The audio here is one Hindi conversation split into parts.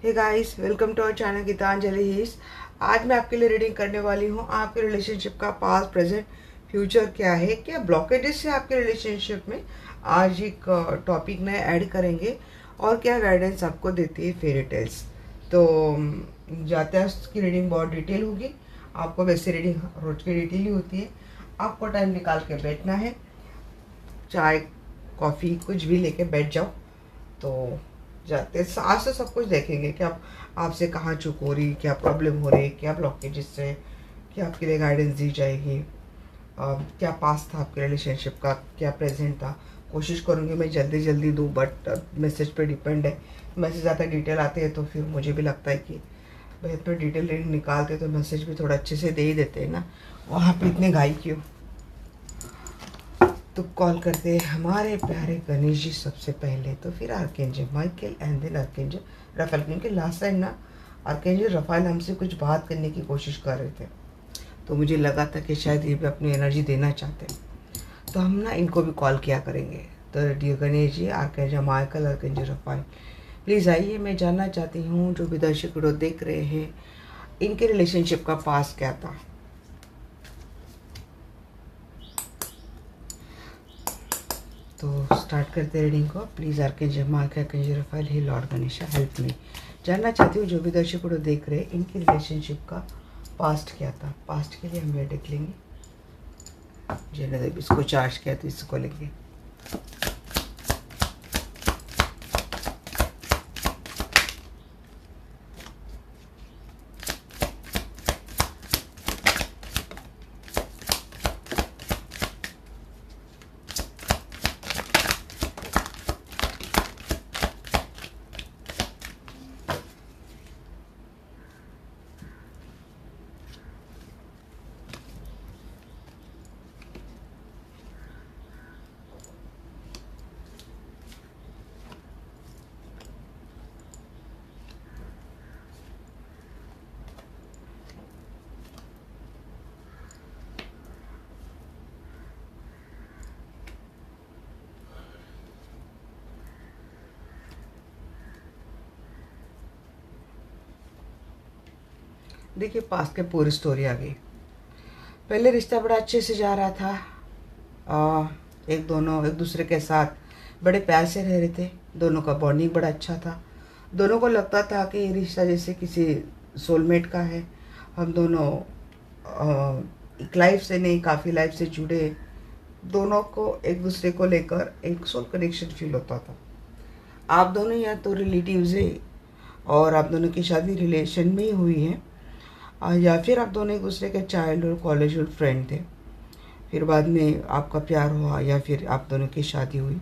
Hey guys, welcome to our channel Geetanjali heals. आज मैं आपके लिए रीडिंग करने वाली हूँ। आपके रिलेशनशिप का पास्ट, प्रेजेंट, फ्यूचर क्या है, क्या ब्लॉकेजेस है आपके रिलेशनशिप में। आज एक टॉपिक में ऐड करेंगे और क्या गाइडेंस आपको देती है फेरी टेल्स। तो जाते हैं, उसकी रीडिंग बहुत डिटेल होगी। आपको वैसे रीडिंग रोज की डिटेल ही होती है। आपको टाइम निकाल के बैठना है, चाय कॉफ़ी कुछ भी लेके बैठ जाओ। तो जाते आज से सब कुछ देखेंगे कि आप आपसे कहाँ चूक हो रही, क्या प्रॉब्लम हो रही, क्या ब्लॉकेजेस है, क्या आपके लिए गाइडेंस दी जाएगी। क्या पास था आपके रिलेशनशिप का, क्या प्रेजेंट था। कोशिश करूँगी मैं जल्दी जल्दी दूँ, बट मैसेज पे डिपेंड है। मैसेज ज़्यादा डिटेल आते हैं तो फिर मुझे भी लगता है कि भाई इतना डिटेल निकालते तो मैसेज भी थोड़ा अच्छे से दे ही देते हैं ना, वहाँ पे इतने घाई क्यों। तो कॉल करते हैं हमारे प्यारे गणेश जी सबसे पहले, तो फिर archangel Michael and then archangel Raphael, क्योंकि लास्ट टाइम ना आर्केंजल रफाइल हमसे कुछ बात करने की कोशिश कर रहे थे। तो मुझे लगा था कि शायद ये भी अपनी एनर्जी देना चाहते हैं, तो हम ना इनको भी कॉल किया करेंगे। तो dear Ganesh ji, archangel Michael, archangel Raphael, please आइए। मैं जानना चाहती हूँ जो भी दर्शक वीडियो देख रहे हैं, इनके रिलेशनशिप का पास्ट क्या था। तो स्टार्ट करते रीडिंग को। Please archangel Michael, archangel Raphael, hey lord Ganesha help me. जानना चाहती हूँ जो भी दर्शक वीडियो देख रहे हैं, इनकी रिलेशनशिप का पास्ट क्या था। पास्ट के लिए हम ये देख लेंगे। जिन्होंने इसको चार्ज किया तो इसको लेंगे। देखिए, पास्ट के पूरी स्टोरी आ गई। पहले रिश्ता बड़ा अच्छे से जा रहा था। दोनों एक दूसरे के साथ बड़े प्यार से रह रहे थे। दोनों का बॉन्डिंग बड़ा अच्छा था। दोनों को लगता था कि ये रिश्ता जैसे किसी सोलमेट का है। हम दोनों एक लाइफ से नहीं, काफ़ी लाइफ से जुड़े। दोनों को एक दूसरे को लेकर एक सोल कनेक्शन फील होता था। आप दोनों या तो रिलेटिव्स है और आप दोनों की शादी रिलेशन में ही हुई है, या फिर आप दोनों एक दूसरे के चाइल्डहुड कॉलेजहुड फ्रेंड थे। फिर बाद में आपका प्यार हुआ या फिर आप दोनों की शादी हुई।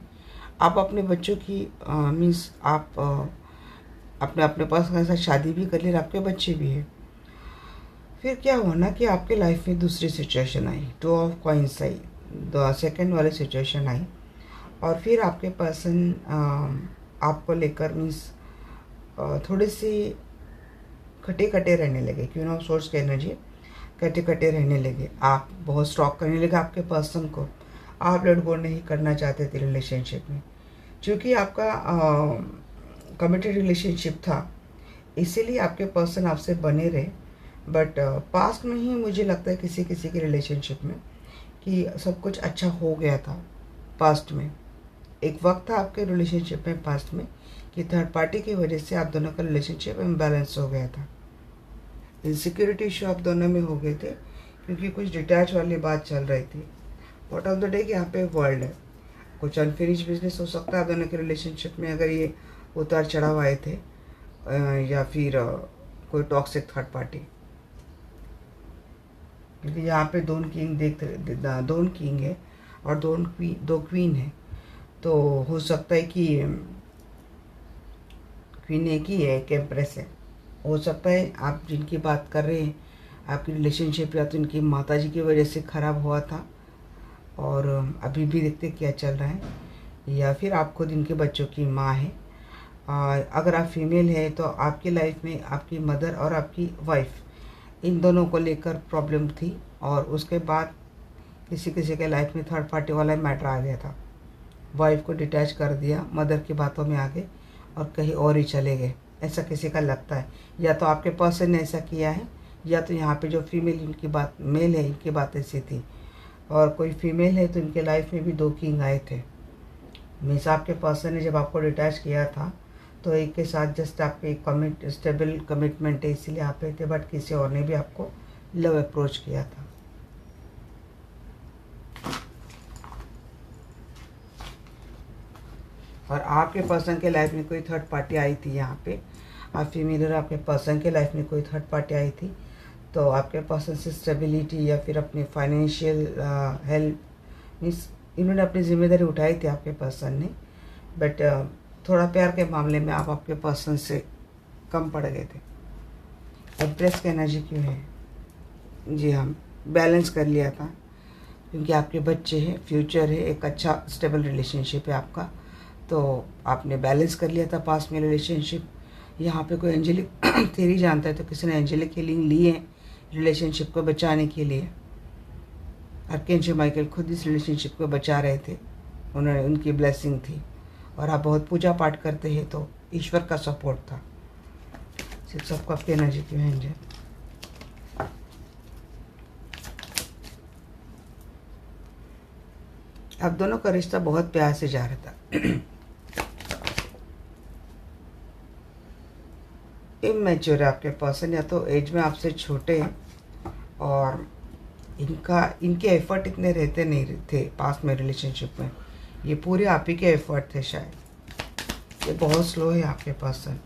आप अपने बच्चों की मीन्स आप अपने अपने पास के साथ शादी भी कर ली और आपके बच्चे भी हैं। फिर क्या हुआ ना कि आपके लाइफ में दूसरी situation I, two of coins I, second वाली सिचुएशन आई। और फिर आपके पर्सन आपको लेकर मीन्स थोड़ी सी खटे खटे रहने लगे। क्यों ना सोर्स की एनर्जी कटे कटे रहने लगे। आप बहुत स्टॉक करने लगे आपके पर्सन को। आप लेट गो नहीं करना चाहते थे रिलेशनशिप में, क्योंकि आपका कमिटेड रिलेशनशिप था, इसीलिए आपके पर्सन आपसे बने रहे। बट पास्ट में ही मुझे लगता है किसी किसी के रिलेशनशिप में कि सब कुछ अच्छा हो गया था। पास्ट में एक वक्त था आपके रिलेशनशिप में पास्ट में कि थर्ड पार्टी की वजह से आप दोनों का रिलेशनशिप इम्बैलेंस हो गया था। इनसिक्योरिटी इशू आप दोनों में हो गए थे, क्योंकि कुछ डिटैच वाली बात चल रही थी। वॉट ऑफ द डे कि यहाँ पे वर्ल्ड है, कुछ अनफिनिश बिजनेस हो सकता है आप दोनों के रिलेशनशिप में, अगर ये उतार चढ़ाव आए थे, या फिर कोई टॉक्सिक थर्ड पार्टी। क्योंकि यहाँ पे दोन किंग दोन किंग है और दो क्वीन है। तो हो सकता है कि क्वीन एक ही है, एक एम्प्रेस है। हो सकता है आप जिनकी बात कर रहे हैं आपकी रिलेशनशिप या तो इनकी माताजी की वजह से ख़राब हुआ था और अभी भी देखते क्या चल रहा है, या फिर आप खुद इनके बच्चों की माँ है। अगर आप फीमेल है तो आपकी लाइफ में आपकी मदर और आपकी वाइफ, इन दोनों को लेकर प्रॉब्लम थी। और उसके बाद किसी किसी के लाइफ में थर्ड पार्टी वाला मैटर आ गया था। वाइफ को डिटैच कर दिया, मदर की बातों में आ गए और कहीं और ही चले गए। ऐसा किसी का लगता है। या तो आपके पर्सन ने ऐसा किया है, या तो यहाँ पे जो फीमेल इनकी बात, मेल है इनकी बात ऐसी थी, और कोई फीमेल है तो इनके लाइफ में भी 2 किंग आए थे। मीन्स आपके पर्सन ने जब आपको डिटैच किया था तो एक के साथ जस्ट आपके स्टेबल कमिटमेंट है इसीलिए आप पे थे, बट किसी और ने भी आपको लव अप्रोच किया था। और आपके पर्सन के लाइफ में कोई थर्ड पार्टी आई थी। यहाँ पे आप फीमेल और आपके पर्सन के लाइफ में कोई थर्ड पार्टी आई थी, तो आपके पर्सन से स्टेबिलिटी या फिर अपनी फाइनेंशियल हेल्प, मीन्स इन्होंने अपनी जिम्मेदारी उठाई थी आपके पर्सन ने, बट थोड़ा प्यार के मामले में आप आपके पर्सन से कम पड़ गए थे। एम्प्रेस की एनर्जी क्यों है? जी हाँ, बैलेंस कर लिया था क्योंकि आपके बच्चे हैं, फ्यूचर है, एक अच्छा स्टेबल रिलेशनशिप है आपका, तो आपने बैलेंस कर लिया था पास्ट में रिलेशनशिप। यहाँ पे कोई एंजेलिक थ्योरी जानता है तो किसी ने एंजेलिक हीलिंग ली है रिलेशनशिप को बचाने के लिए। आर्कएंजल माइकल खुद इस रिलेशनशिप को बचा रहे थे, उन्होंने, उनकी ब्लेसिंग थी। और आप बहुत पूजा पाठ करते हैं तो ईश्वर का सपोर्ट था। सिर्फ सबको आपकी एनर्जी क्यों है एंजल? आप दोनों का रिश्ता बहुत प्यार से जा रहा था। इमेच्योर है आपके पर्सन, या तो एज में आपसे छोटे हैं और इनके एफर्ट इतने रहते नहीं थे पास्ट में रिलेशनशिप में, ये पूरे आप ही के एफर्ट थे शायद। ये बहुत स्लो है आपके पर्सन।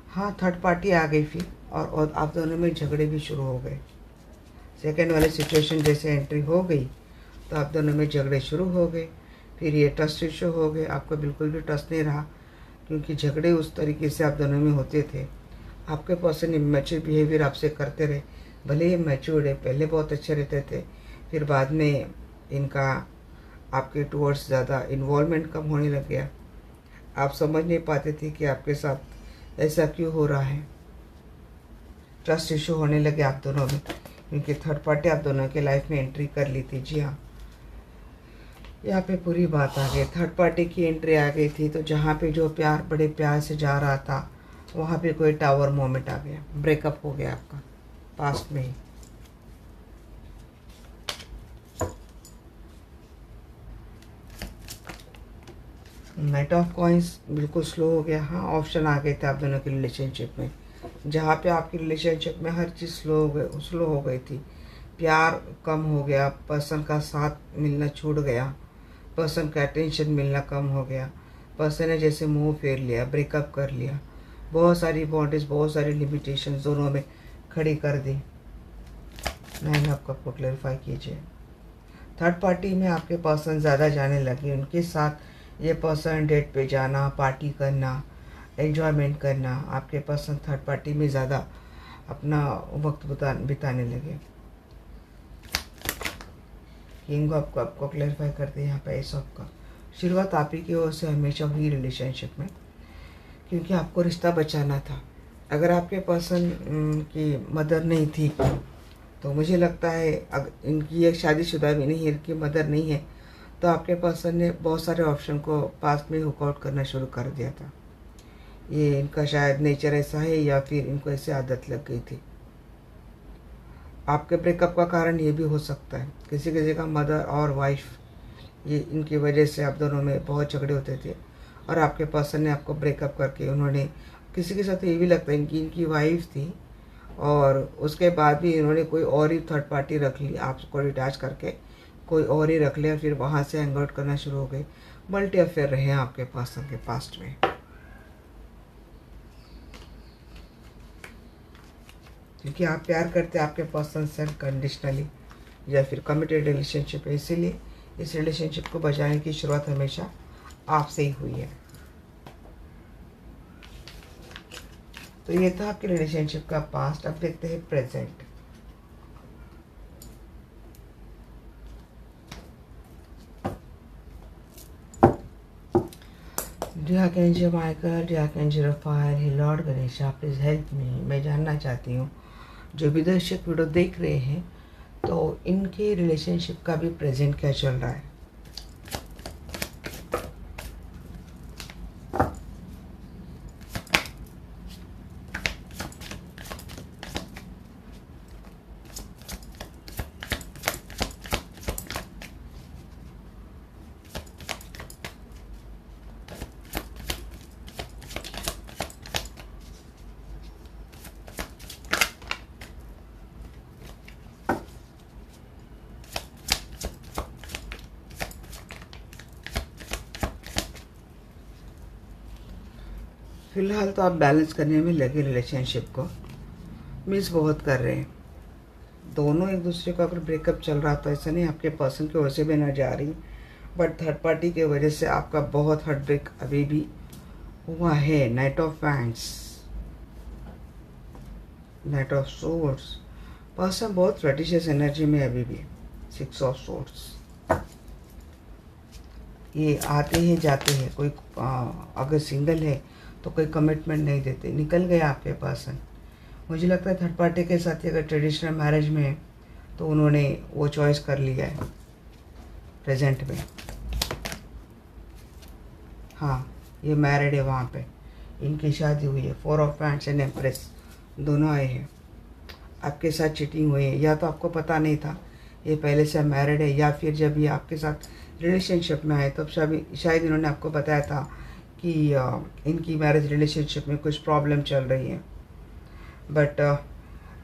हाँ, थर्ड पार्टी आ गई फिर, और आप दोनों में झगड़े भी शुरू हो गए। सेकेंड वाली सिचुएशन जैसे एंट्री हो गई तो आप दोनों में झगड़े शुरू हो गए। फिर ये ट्रस्ट इशू हो गए, आपको बिल्कुल भी ट्रस्ट नहीं रहा क्योंकि झगड़े उस तरीके से आप दोनों में होते थे। आपके पर्सन इमेच्योर बिहेवियर आपसे करते रहे, भले ही मैच्योर्ड है, पहले बहुत अच्छे रहते थे, फिर बाद में इनका आपके टूवर्ड्स ज़्यादा इन्वॉल्वमेंट कम होने लग गया। आप समझ नहीं पाते थे कि आपके साथ ऐसा क्यों हो रहा है। ट्रस्ट इशू होने लगे आप दोनों में क्योंकि थर्ड पार्टी आप दोनों के लाइफ में एंट्री कर ली थी। जी हाँ, यहाँ पे पूरी बात आ गई, थर्ड पार्टी की एंट्री आ गई थी। तो जहाँ पे जो प्यार बड़े प्यार से जा रहा था वहाँ पे कोई टावर मोमेंट आ गया, ब्रेकअप हो गया आपका पास्ट में ही। नाइट ऑफ कॉइंस बिल्कुल स्लो हो गया। हाँ, ऑप्शन आ गए थे आप दोनों के रिलेशनशिप में, जहाँ पे आपकी रिलेशनशिप में हर चीज़ स्लो हो गई थी। प्यार कम हो गया, पर्सन का साथ मिलना छूट गया, पर्सन का अटेंशन मिलना कम हो गया, पर्सन ने जैसे मुंह फेर लिया, ब्रेकअप कर लिया, बहुत सारी बाउंड्रीज, बहुत सारी लिमिटेशन दोनों में खड़ी कर दी। नाइन आपको क्लैरिफाई कीजिए। थर्ड पार्टी में आपके पर्सन ज़्यादा जाने लगे, उनके साथ ये पर्सन डेट पे जाना, पार्टी करना, एंजॉयमेंट करना, आपके पर्सन थर्ड पार्टी में ज़्यादा अपना वक्त बिताने लगे। किंग आपको क्लैरिफाई करते हैं यहाँ पे एस ऑफ का शुरुआत आप ही की ओर से हमेशा हुई रिलेशनशिप में, क्योंकि आपको रिश्ता बचाना था। अगर आपके पर्सन की मदर नहीं थी तो मुझे लगता है, अगर इनकी एक शादीशुदा भी नहीं है, इनकी मदर नहीं है, तो आपके पर्सन ने बहुत सारे ऑप्शन को पास्ट में हुकआउट करना शुरू कर दिया था। ये इनका शायद नेचर ऐसा है या फिर इनको ऐसे आदत लग गई थी। आपके ब्रेकअप का कारण ये भी हो सकता है, किसी किसी का मदर और वाइफ, ये इनकी वजह से आप दोनों में बहुत झगड़े होते थे और आपके पर्सन ने आपको ब्रेकअप करके, उन्होंने किसी के साथ ये भी लगता है कि इनकी वाइफ थी और उसके बाद भी इन्होंने कोई और ही थर्ड पार्टी रख ली, आपको डिटैच करके कोई और ही रख लिया, फिर वहाँ से हैंग आउट करना शुरू हो गए। मल्टी अफेयर रहे हैं आपके पर्सन के पास्ट में। क्योंकि आप प्यार करते हैं आपके पर्सन से अनकंडीशनली या फिर कमिटेड रिलेशनशिप है, इसीलिए इस रिलेशनशिप को बचाने की शुरुआत हमेशा आपसे ही हुई है। तो ये था आपके रिलेशनशिप का पास्ट। अब देखते हैं present. Dear archangel Michael, dear archangel Raphael, lord Ganesha, please help me. मैं जानना चाहती हूँ जो भी दर्शक वीडियो देख रहे हैं तो इनके रिलेशनशिप का भी प्रेजेंट क्या चल रहा है। फ़िलहाल तो आप बैलेंस करने में लगे, रिलेशनशिप को मिस बहुत कर रहे हैं दोनों एक दूसरे को। अगर ब्रेकअप चल रहा तो ऐसा नहीं आपके पर्सन की वजह से भी ना जा रही, बट थर्ड पार्टी की वजह से आपका बहुत हार्ट ब्रेक अभी भी हुआ है। Night of wands, night of swords, person बहुत फ्लर्टिशियस एनर्जी में अभी भी। 6 ऑफ सोर्ड्स, ये आते हैं जाते हैं, कोई अगर सिंगल है तो कोई कमिटमेंट नहीं देते, निकल गया आपके पर्सन। मुझे लगता है थर्ड पार्टी के साथ ही अगर ट्रेडिशनल मैरिज में है तो उन्होंने वो चॉइस कर लिया है प्रेजेंट में। हाँ, ये मैरिड है, वहाँ पे इनकी शादी हुई है। 4 ऑफ वैंड्स एंड एम्प्रेस दोनों आए हैं। आपके साथ चीटिंग हुई है, या तो आपको पता नहीं था ये पहले से मैरिड है, या फिर जब ये आपके साथ रिलेशनशिप में आए तब शायद इन्होंने आपको बताया था कि इनकी मैरिज रिलेशनशिप में कुछ प्रॉब्लम चल रही है। बट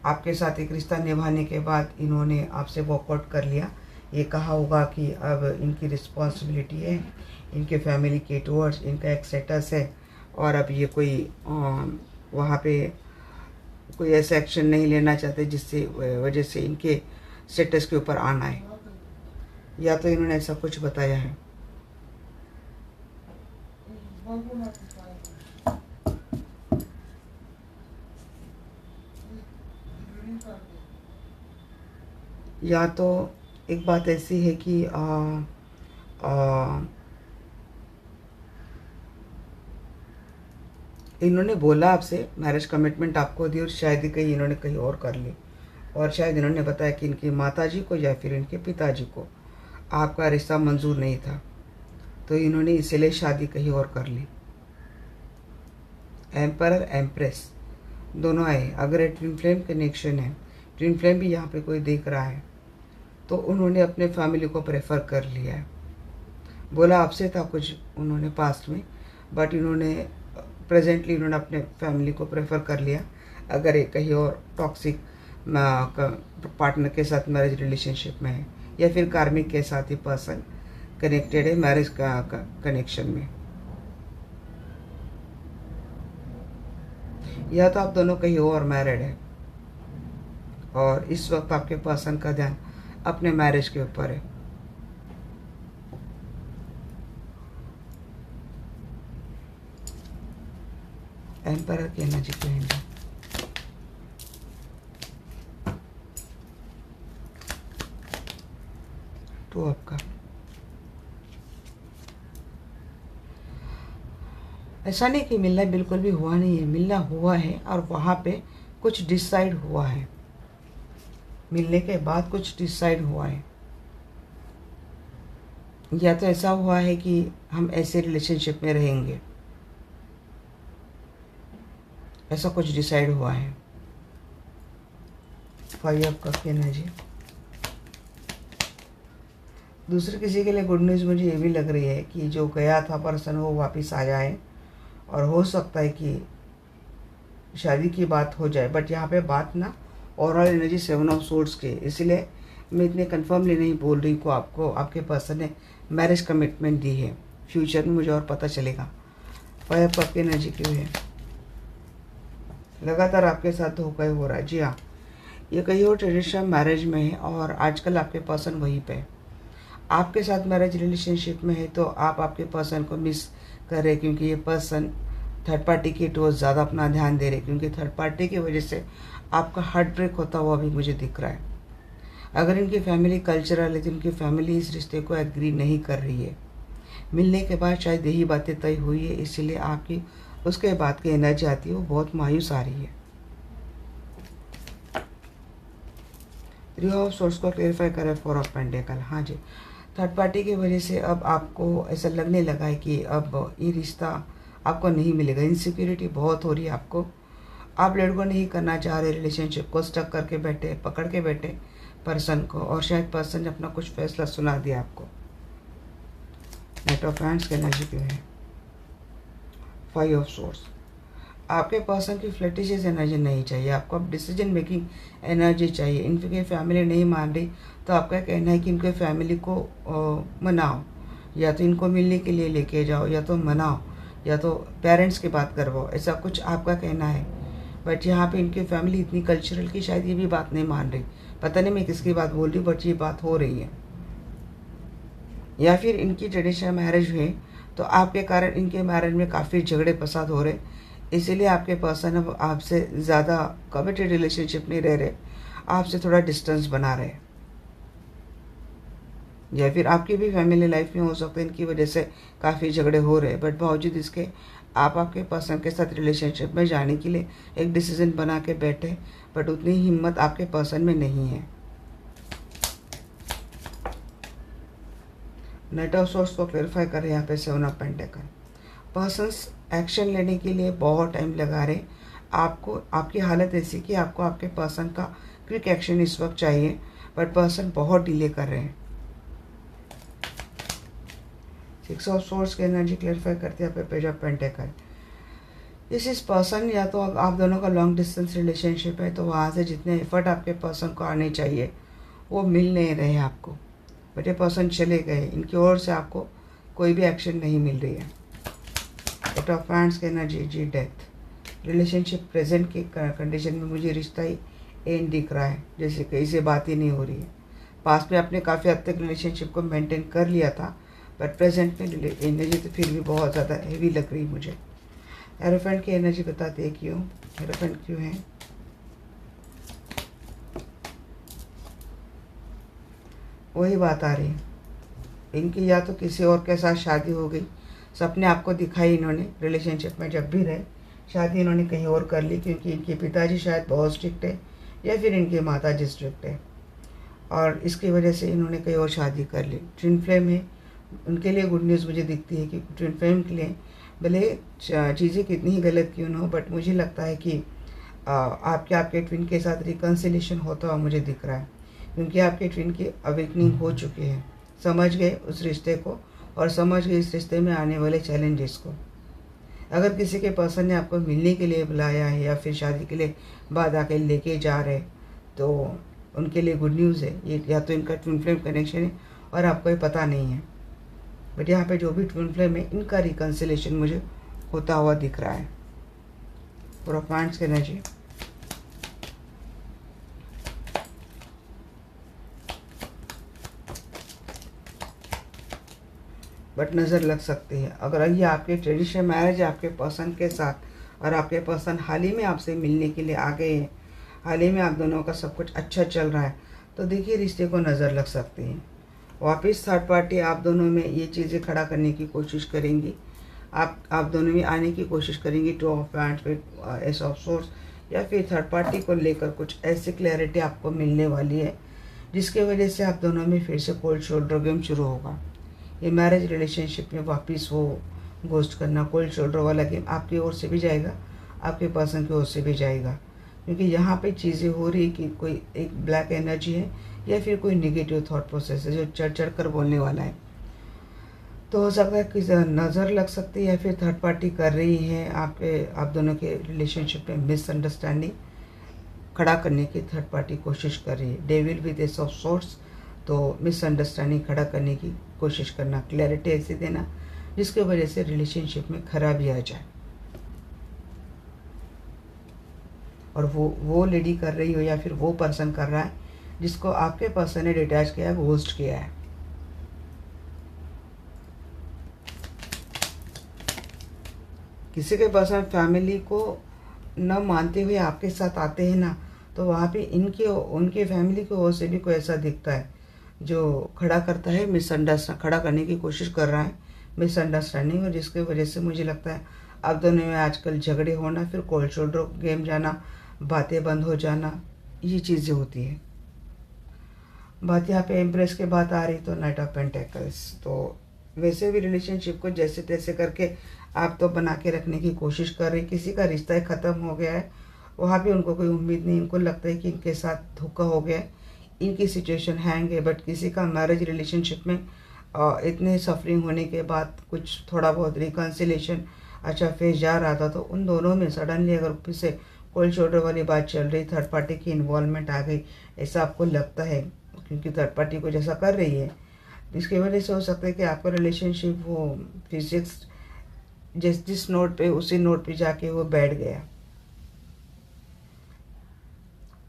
आपके साथ एक रिश्ता निभाने के बाद इन्होंने आपसे वॉकआउट कर लिया। ये कहा होगा कि अब इनकी रिस्पॉन्सिबिलिटी है इनके फैमिली के टूवर्ड्स, इनका एक स्टेटस है, और अब ये कोई वहाँ पे कोई ऐसा एक्शन नहीं लेना चाहते जिससे वजह से इनके स्टेटस के ऊपर आना है, या तो इन्होंने ऐसा कुछ बताया है। या तो एक बात ऐसी है कि इन्होंने बोला आपसे, मैरिज कमिटमेंट आपको दी, और शायद ही कहीं इन्होंने कहीं और कर ली, और शायद इन्होंने बताया कि इनकी माताजी को या फिर इनके पिताजी को आपका रिश्ता मंजूर नहीं था, तो इन्होंने इसीलिए शादी कहीं और कर ली। एम्परर एम्प्रेस दोनों आए। अगर ये ट्विन फ्लेम कनेक्शन है, ट्विन फ्लेम भी यहाँ पे कोई देख रहा है, तो उन्होंने अपने फैमिली को प्रेफर कर लिया है। बोला आपसे था कुछ उन्होंने पास्ट में, बट इन्होंने प्रेजेंटली इन्होंने अपने फैमिली को प्रेफर कर लिया। अगर ये कहीं और टॉक्सिक पार्टनर के साथ मैरिज रिलेशनशिप में है, या फिर कार्मिक के साथ ही पर्सन कनेक्टेड है मैरिज का कनेक्शन में, या तो आप दोनों कहीं और मैरिड है और इस वक्त आपके पर्सन का ध्यान अपने मैरिज के ऊपर है। एम्परर की एनर्जी कहेंगे। तो आपका ऐसा नहीं कि मिलना बिल्कुल भी हुआ नहीं है, मिलना हुआ है, और वहाँ पे कुछ डिसाइड हुआ है, मिलने के बाद कुछ डिसाइड हुआ है। या तो ऐसा हुआ है कि हम ऐसे रिलेशनशिप में रहेंगे, ऐसा कुछ डिसाइड हुआ है। 5 ऑफ कप की एनर्जी। दूसरे किसी के लिए गुड न्यूज़ मुझे ये भी लग रही है कि जो गया था पर्सन वो वापस आ जाए, और हो सकता है कि शादी की बात हो जाए। बट यहाँ पे बात ना ओवरऑल एनर्जी 7 ऑफ सोर्ड्स के, इसलिए मैं इतने कन्फर्मली नहीं बोल रही को आपको आपके पर्सन ने मैरिज कमिटमेंट दी है। फ्यूचर में मुझे और पता चलेगा। 5 ऑफ कप की एनर्जी क्यों है? लगातार आपके साथ धोखा हो रहा है। जी हाँ, ये कहीं और ट्रेडिशनल मैरिज में है और आजकल आपके पर्सन वहीं पे है। आपके साथ मैरिज रिलेशनशिप में है तो आप आपके पर्सन को मिस कर रहे, क्योंकि ये पर्सन थर्ड पार्टी की टूवर्ड्स ज़्यादा अपना ध्यान दे रहे, क्योंकि थर्ड पार्टी की वजह से आपका हार्ट ब्रेक होता हुआ भी मुझे दिख रहा है। अगर इनकी फैमिली कल्चरल है तो इनकी फैमिली इस रिश्ते को एग्री नहीं कर रही है। मिलने के बाद शायद यही बातें तय हुई है, इसीलिए आपकी उसके बाद की एनर्जी आती है वो बहुत मायूस आ रही है। 3 ऑफ सोर्स को क्लेरिफाई करें। 4 ऑफ पेंटिकल। हाँ जी, थर्ड पार्टी की वजह से अब आपको ऐसा लगने लगा है कि अब ये रिश्ता आपको नहीं मिलेगा। इनसिक्योरिटी बहुत हो रही है आपको। आप लड़को नहीं करना चाह रहे रिलेशनशिप को, स्टक करके बैठे, पकड़ के बैठे पर्सन को, और शायद पर्सन ने अपना कुछ फैसला सुना दिया आपको। नाइट ऑफ हैंड्स की एनर्जी क्यों है? 5 ऑफ सोर्स। आपके पर्सन की फ्लर्टिशियस एनर्जी नहीं चाहिए आपको, अब डिसीजन मेकिंग एनर्जी चाहिए। इनकी फैमिली नहीं मान रही तो आपका कहना है कि इनके फैमिली को मनाओ, या तो इनको मिलने के लिए लेके जाओ, या तो मनाओ, या तो पेरेंट्स की बात करवाओ, ऐसा कुछ आपका कहना है। बट यहाँ पे इनकी फैमिली इतनी कल्चरल की शायद ये भी बात नहीं मान रही। पता नहीं मैं किसकी बात बोल रही हूँ, बट ये बात हो रही है। या फिर इनकी ट्रेडिशनल मैरिज हुई तो आपके कारण इनके मैरिज में काफ़ी झगड़े फसाद हो रहे, इसीलिए आपके पर्सन अब आपसे ज़्यादा कमिटेड रिलेशनशिप नहीं रह रहे, आपसे थोड़ा डिस्टेंस बना रहे। या फिर आपकी भी फैमिली लाइफ में हो सकता है इनकी वजह से काफ़ी झगड़े हो रहे, बट बावजूद इसके आप आपके पर्सन के साथ रिलेशनशिप में जाने के लिए एक डिसीजन बना के बैठे, बट उतनी हिम्मत आपके पर्सन में नहीं है। नाइट ऑफ सोर्स को क्लेरिफाई करें यहाँ पे 7 ऑफ पेंटिकल। पर्सन्स एक्शन लेने के लिए बहुत टाइम लगा रहे, आपको आपकी हालत ऐसी कि आपको आपके पर्सन का क्विक एक्शन इस वक्त चाहिए, बट पर्सन बहुत डिले कर रहे हैं। 6 ऑफ सोर्स की एनर्जी क्लेरिफाई करते हैं यहाँ पे पेज ऑफ पेंटिकल। इस पर्सन या तो आप दोनों का लॉन्ग डिस्टेंस रिलेशनशिप है, तो वहाँ से जितने एफर्ट आपके पर्सन को आने चाहिए वो मिल नहीं रहे आपको, बट ये पर्सन चले गए, इनकी ओर से आपको कोई भी एक्शन नहीं मिल रही है। एट ऑफ हैंड्स की एनर्जी जी डेथ। रिलेशनशिप प्रेजेंट की कंडीशन में मुझे रिश्ता ही एंड दिख रहा है, जैसे कहीं से बात ही नहीं हो रही है। पास्ट में आपने काफ़ी हद तक रिलेशनशिप को मेंटेन कर लिया था, बट प्रेजेंट में एनर्जी तो फिर भी बहुत ज़्यादा हेवी लग रही मुझे। एरोफेंट की एनर्जी बताते हैं क्यों, एरोफेंट क्यों है। वही बात आ रही है, इनकी या तो किसी और के साथ शादी हो गई, सपने आपको दिखाई इन्होंने रिलेशनशिप में जब भी रहे, शादी इन्होंने कहीं और कर ली, क्योंकि इनके पिताजी शायद बहुत स्ट्रिक्ट है या फिर इनकी माता जी स्ट्रिक्ट है, और इसकी वजह से इन्होंने कहीं और शादी कर ली। ट्विन फ्लेम है, उनके लिए गुड न्यूज़ मुझे दिखती है कि ट्विन फ्लेम के लिए भले चीज़ें कितनी ही गलत क्यों ना हो, बट मुझे लगता है कि आपके ट्विन के साथ रिकन्सिलेशन होता हुआ मुझे दिख रहा है, क्योंकि आपके ट्विन की अवेकनिंग हो चुकी है, समझ गए उस रिश्ते को और समझ गए इस रिश्ते में आने वाले चैलेंजेस को। अगर किसी के पर्सन ने आपको मिलने के लिए बुलाया है या फिर शादी के लिए बाद आके लेके जा रहे, तो उनके लिए गुड न्यूज़ है, ये या तो इनका ट्विन फ्लेम कनेक्शन है और आपको ये पता नहीं है, बट यहाँ पे जो भी ट्विन फ्लेम है इनका रिकन्सिलेशन मुझे होता हुआ दिख रहा है। प्रोफाइंड्स की एनर्जी, बट नज़र लग सकती है। अगर ये आपके ट्रेडिशनल मैरिज है आपके पर्सन के साथ और आपके पर्सन हाल ही में आपसे मिलने के लिए आ गए हैं, हाल ही में आप दोनों का सब कुछ अच्छा चल रहा है, तो देखिए रिश्ते को नज़र लग सकती है। वापस थर्ड पार्टी आप दोनों में ये चीज़ें खड़ा करने की कोशिश करेंगी, आप दोनों में आने की कोशिश करेंगी। 2 ऑफ हैंड्स पे एस ऑफ सोर्स, या फिर थर्ड पार्टी को लेकर कुछ ऐसी क्लैरिटी आपको मिलने वाली है जिसके वजह से आप दोनों में फिर से कोल्ड शोल्डर गेम शुरू होगा। ये मैरिज रिलेशनशिप में वापस वो घोस्ट करना, कोल्ड शोल्डर वाला गेम आपकी ओर से भी जाएगा, आपके पर्सन की ओर से भी जाएगा, क्योंकि यहाँ पे चीज़ें हो रही कि कोई एक ब्लैक एनर्जी है या फिर कोई निगेटिव थॉट प्रोसेस है जो चढ़ चढ़ कर बोलने वाला है। तो हो सकता है कि नज़र लग सकती है या फिर थर्ड पार्टी कर रही है आप दोनों के रिलेशनशिप में मिसअंडरस्टैंडिंग खड़ा करने की थर्ड पार्टी कोशिश कर रही है। Devil with S of source, तो मिसअंडरस्टैंडिंग खड़ा करने की कोशिश करना, क्लैरिटी ऐसी देना जिसकी वजह से रिलेशनशिप में खराबी आ जाए, और वो लेडी कर रही हो या फिर वो पर्सन कर रहा है जिसको आपके पर्सन ने डिटैच किया है, घोस्ट किया है। किसी के पर्सन फैमिली को न मानते हुए आपके साथ आते हैं ना, तो वहाँ पे उनके फैमिली की ओर से भी कोई ऐसा दिखता है जो खड़ा करता है, मिसअंडरस्टैंड खड़ा करने की कोशिश कर रहा है मिसअंडरस्टैंडिंग, और जिसकी वजह से मुझे लगता है आप दोनों में आजकल झगड़े होना, फिर कोल्ड शोल्डर गेम जाना, बातें बंद हो जाना, ये चीज़ें होती है। बात यहाँ पे एम्प्रेस के बात आ रही तो नाइट ऑफ पेंटेकल्स, तो वैसे भी रिलेशनशिप को जैसे तैसे करके आप तो बना के रखने की कोशिश कर रही, किसी का रिश्ता ख़त्म हो गया है, वहाँ भी उनको कोई उम्मीद नहीं, इनको लगता है कि इनके साथ धोखा हो गया है, इनकी सिचुएशन हैंग है, बट किसी का मैरिज रिलेशनशिप में इतने सफरिंग होने के बाद कुछ थोड़ा बहुत रिकन्सिलेशन अच्छा फेस जा रहा था, तो उन दोनों में सडनली अगर फिर से कोल्ड शोल्डर वाली बात चल रही, थर्ड पार्टी की इन्वॉल्वमेंट आ गई, ऐसा आपको लगता है, क्योंकि थर्ड पार्टी को जैसा कर रही है इसकी वजह से हो सकता है कि आपका रिलेशनशिप वो फिजिक्स जिस जिस नोट पे उसी नोट पे जाके वो बैठ गया।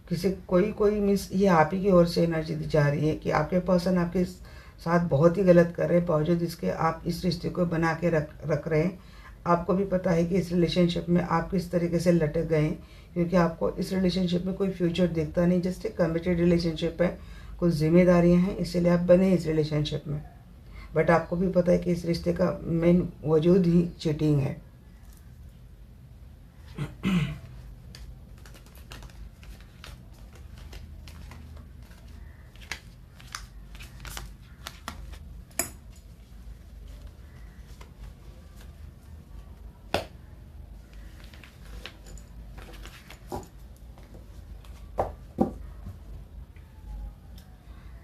किसी कोई मीन्स ये आप ही की ओर से एनर्जी दी जा रही है कि आपके पर्सन आपके साथ बहुत ही गलत कर रहे हैं, बावजूद इसके आप इस रिश्ते को बना के रख रहे हैं। आपको भी पता है कि इस रिलेशनशिप में आप किस तरीके से लटक गए हैं, क्योंकि आपको इस रिलेशनशिप में कोई फ्यूचर दिखता नहीं। जस्ट एक कमिटेड रिलेशनशिप है, कुछ जिम्मेदारियां हैं, इसीलिए आप बने इस रिलेशनशिप में। बट आपको भी पता है कि इस रिश्ते का मेन वजूद ही चीटिंग है।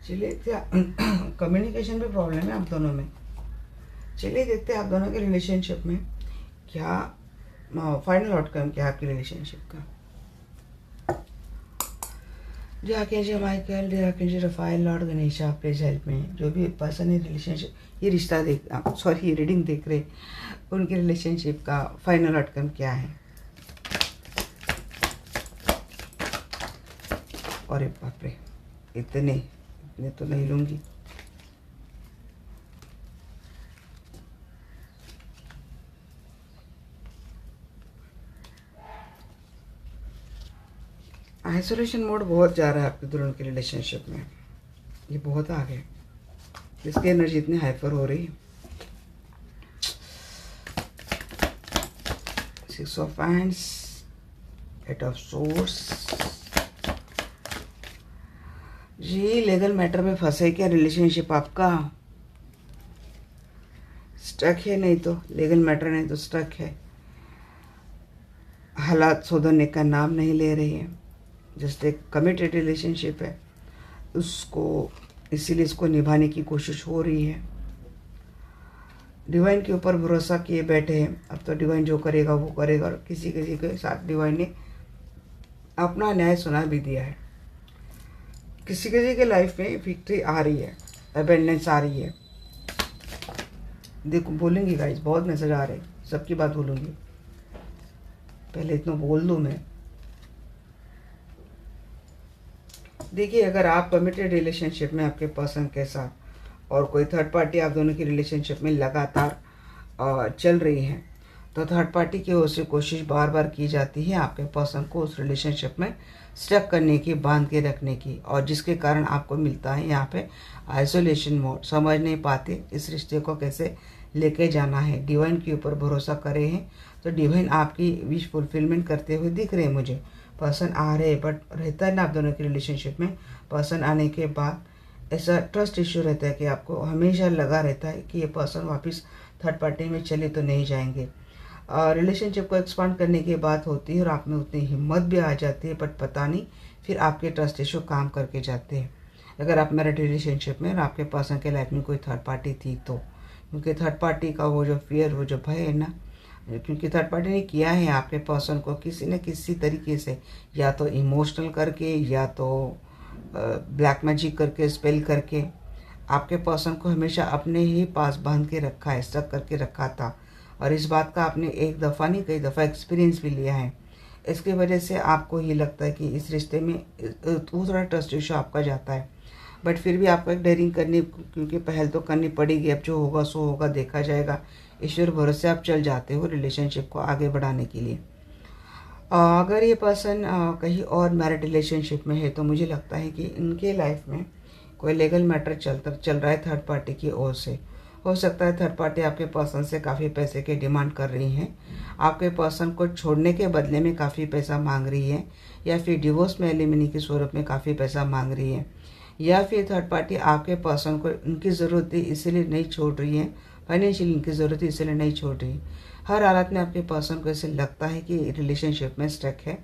चलिए क्या कम्युनिकेशन भी प्रॉब्लम है आप दोनों में। चलिए देखते हैं आप दोनों के रिलेशनशिप में क्या फाइनल आउटकम क्या है आपकी रिलेशनशिप का। जो archangel Michael, dear archangel Raphael, lord Ganesha, please help me. जो भी पर्सन है रिलेशनशिप ये रिश्ता ये रीडिंग देख रहे, उनके रिलेशनशिप का फाइनल आउटकम क्या है। अरे बाप रे, इतने तो नहीं लूंगी। आइसोलेशन मोड बहुत जा रहा है आपके दोनों के रिलेशनशिप में, ये बहुत आ गए। इसकी एनर्जी इतनी हाइपर हो रही है। 6 ऑफ हैंड्स, 8 ऑफ सोर्स। जी लीगल मैटर में फंसे क्या रिलेशनशिप आपका? स्टक है, नहीं तो लीगल मैटर नहीं तो स्टक है। हालात सुधरने का नाम नहीं ले रही है। जस्ट एक कमिटेड रिलेशनशिप है उसको, इसीलिए इसको निभाने की कोशिश हो रही है। डिवाइन के ऊपर भरोसा किए बैठे हैं। अब तो डिवाइन जो करेगा वो करेगा, और किसी किसी के साथ डिवाइन ने अपना न्याय सुना भी दिया है। किसी किसी के लाइफ में विक्ट्री आ रही है, अबेंडेंस आ रही है। देखो बोलूँगी गाइस, बहुत मैसेज आ रहे हैं, सबकी बात बोलूँगी। पहले इतना बोल दूँ मैं। देखिए अगर आप कमिटेड रिलेशनशिप में आपके पर्सन के साथ और कोई थर्ड पार्टी आप दोनों की रिलेशनशिप में लगातार चल रही है, तो थर्ड पार्टी की ओर से कोशिश बार बार की जाती है आपके पर्सन को उस रिलेशनशिप में स्टक करने की, बांध के रखने की, और जिसके कारण आपको मिलता है यहाँ पे आइसोलेशन मोड। समझ नहीं पाते इस रिश्ते को कैसे लेके जाना है। डिवाइन के ऊपर भरोसा करे हैं तो डिवाइन आपकी विश फुलफिलमेंट करते हुए दिख रहे हैं मुझे। पर्सन आ रहे हैं, बट रहता है ना आप दोनों की रिलेशनशिप में, पर्सन आने के बाद ऐसा ट्रस्ट इश्यू रहता है कि आपको हमेशा लगा रहता है कि ये पर्सन वापस थर्ड पार्टी में चले तो नहीं जाएंगे। रिलेशनशिप को एक्सपांड करने की बात होती है और आप में उतनी हिम्मत भी आ जाती है, बट पता नहीं फिर आपके ट्रस्ट इशू काम करके जाते हैं। अगर आप मैरिड रिलेशनशिप में और आपके पर्सन के लाइफ में कोई थर्ड पार्टी थी तो, क्योंकि थर्ड पार्टी का वो जो फियर, वो जो भय है ना, क्योंकि थर्ड पार्टी ने किया है आपके पर्सन को किसी न किसी तरीके से, या तो इमोशनल करके, या तो ब्लैक मैजिक करके, स्पेल करके आपके पर्सन को हमेशा अपने ही पास बांध के रखा है, स्टक करके रखा था। और इस बात का आपने एक दफ़ा नहीं कई दफ़ा एक्सपीरियंस भी लिया है। इसकी वजह से आपको ये लगता है कि इस रिश्ते में दूसरा ट्रस्ट इशू आपका जाता है, बट फिर भी आपको एक डेयरिंग करनी, क्योंकि पहल तो करनी पड़ेगी। अब जो होगा सो होगा, देखा जाएगा। ईश्वर भरोसे आप चल जाते हो रिलेशनशिप को आगे बढ़ाने के लिए। अगर ये पर्सन कहीं और मैरिड रिलेशनशिप में है तो मुझे लगता है कि इनके लाइफ में कोई लीगल मैटर चल रहा है थर्ड पार्टी की ओर से। हो सकता है थर्ड पार्टी आपके पर्सन से काफ़ी पैसे की डिमांड कर रही हैं, आपके पर्सन को छोड़ने के बदले में काफ़ी पैसा मांग रही है, या फिर डिवोर्स में एलिमनी की सूरत में काफ़ी पैसा मांग रही है, या फिर थर्ड पार्टी आपके पर्सन को उनकी ज़रूरत थी इसीलिए नहीं छोड़ रही है, फाइनेंशियल इनकी ज़रूरत है इसलिए नहीं छोड़ रही। हर हालत में आपके पर्सन को ऐसे लगता है कि रिलेशनशिप में स्टक है,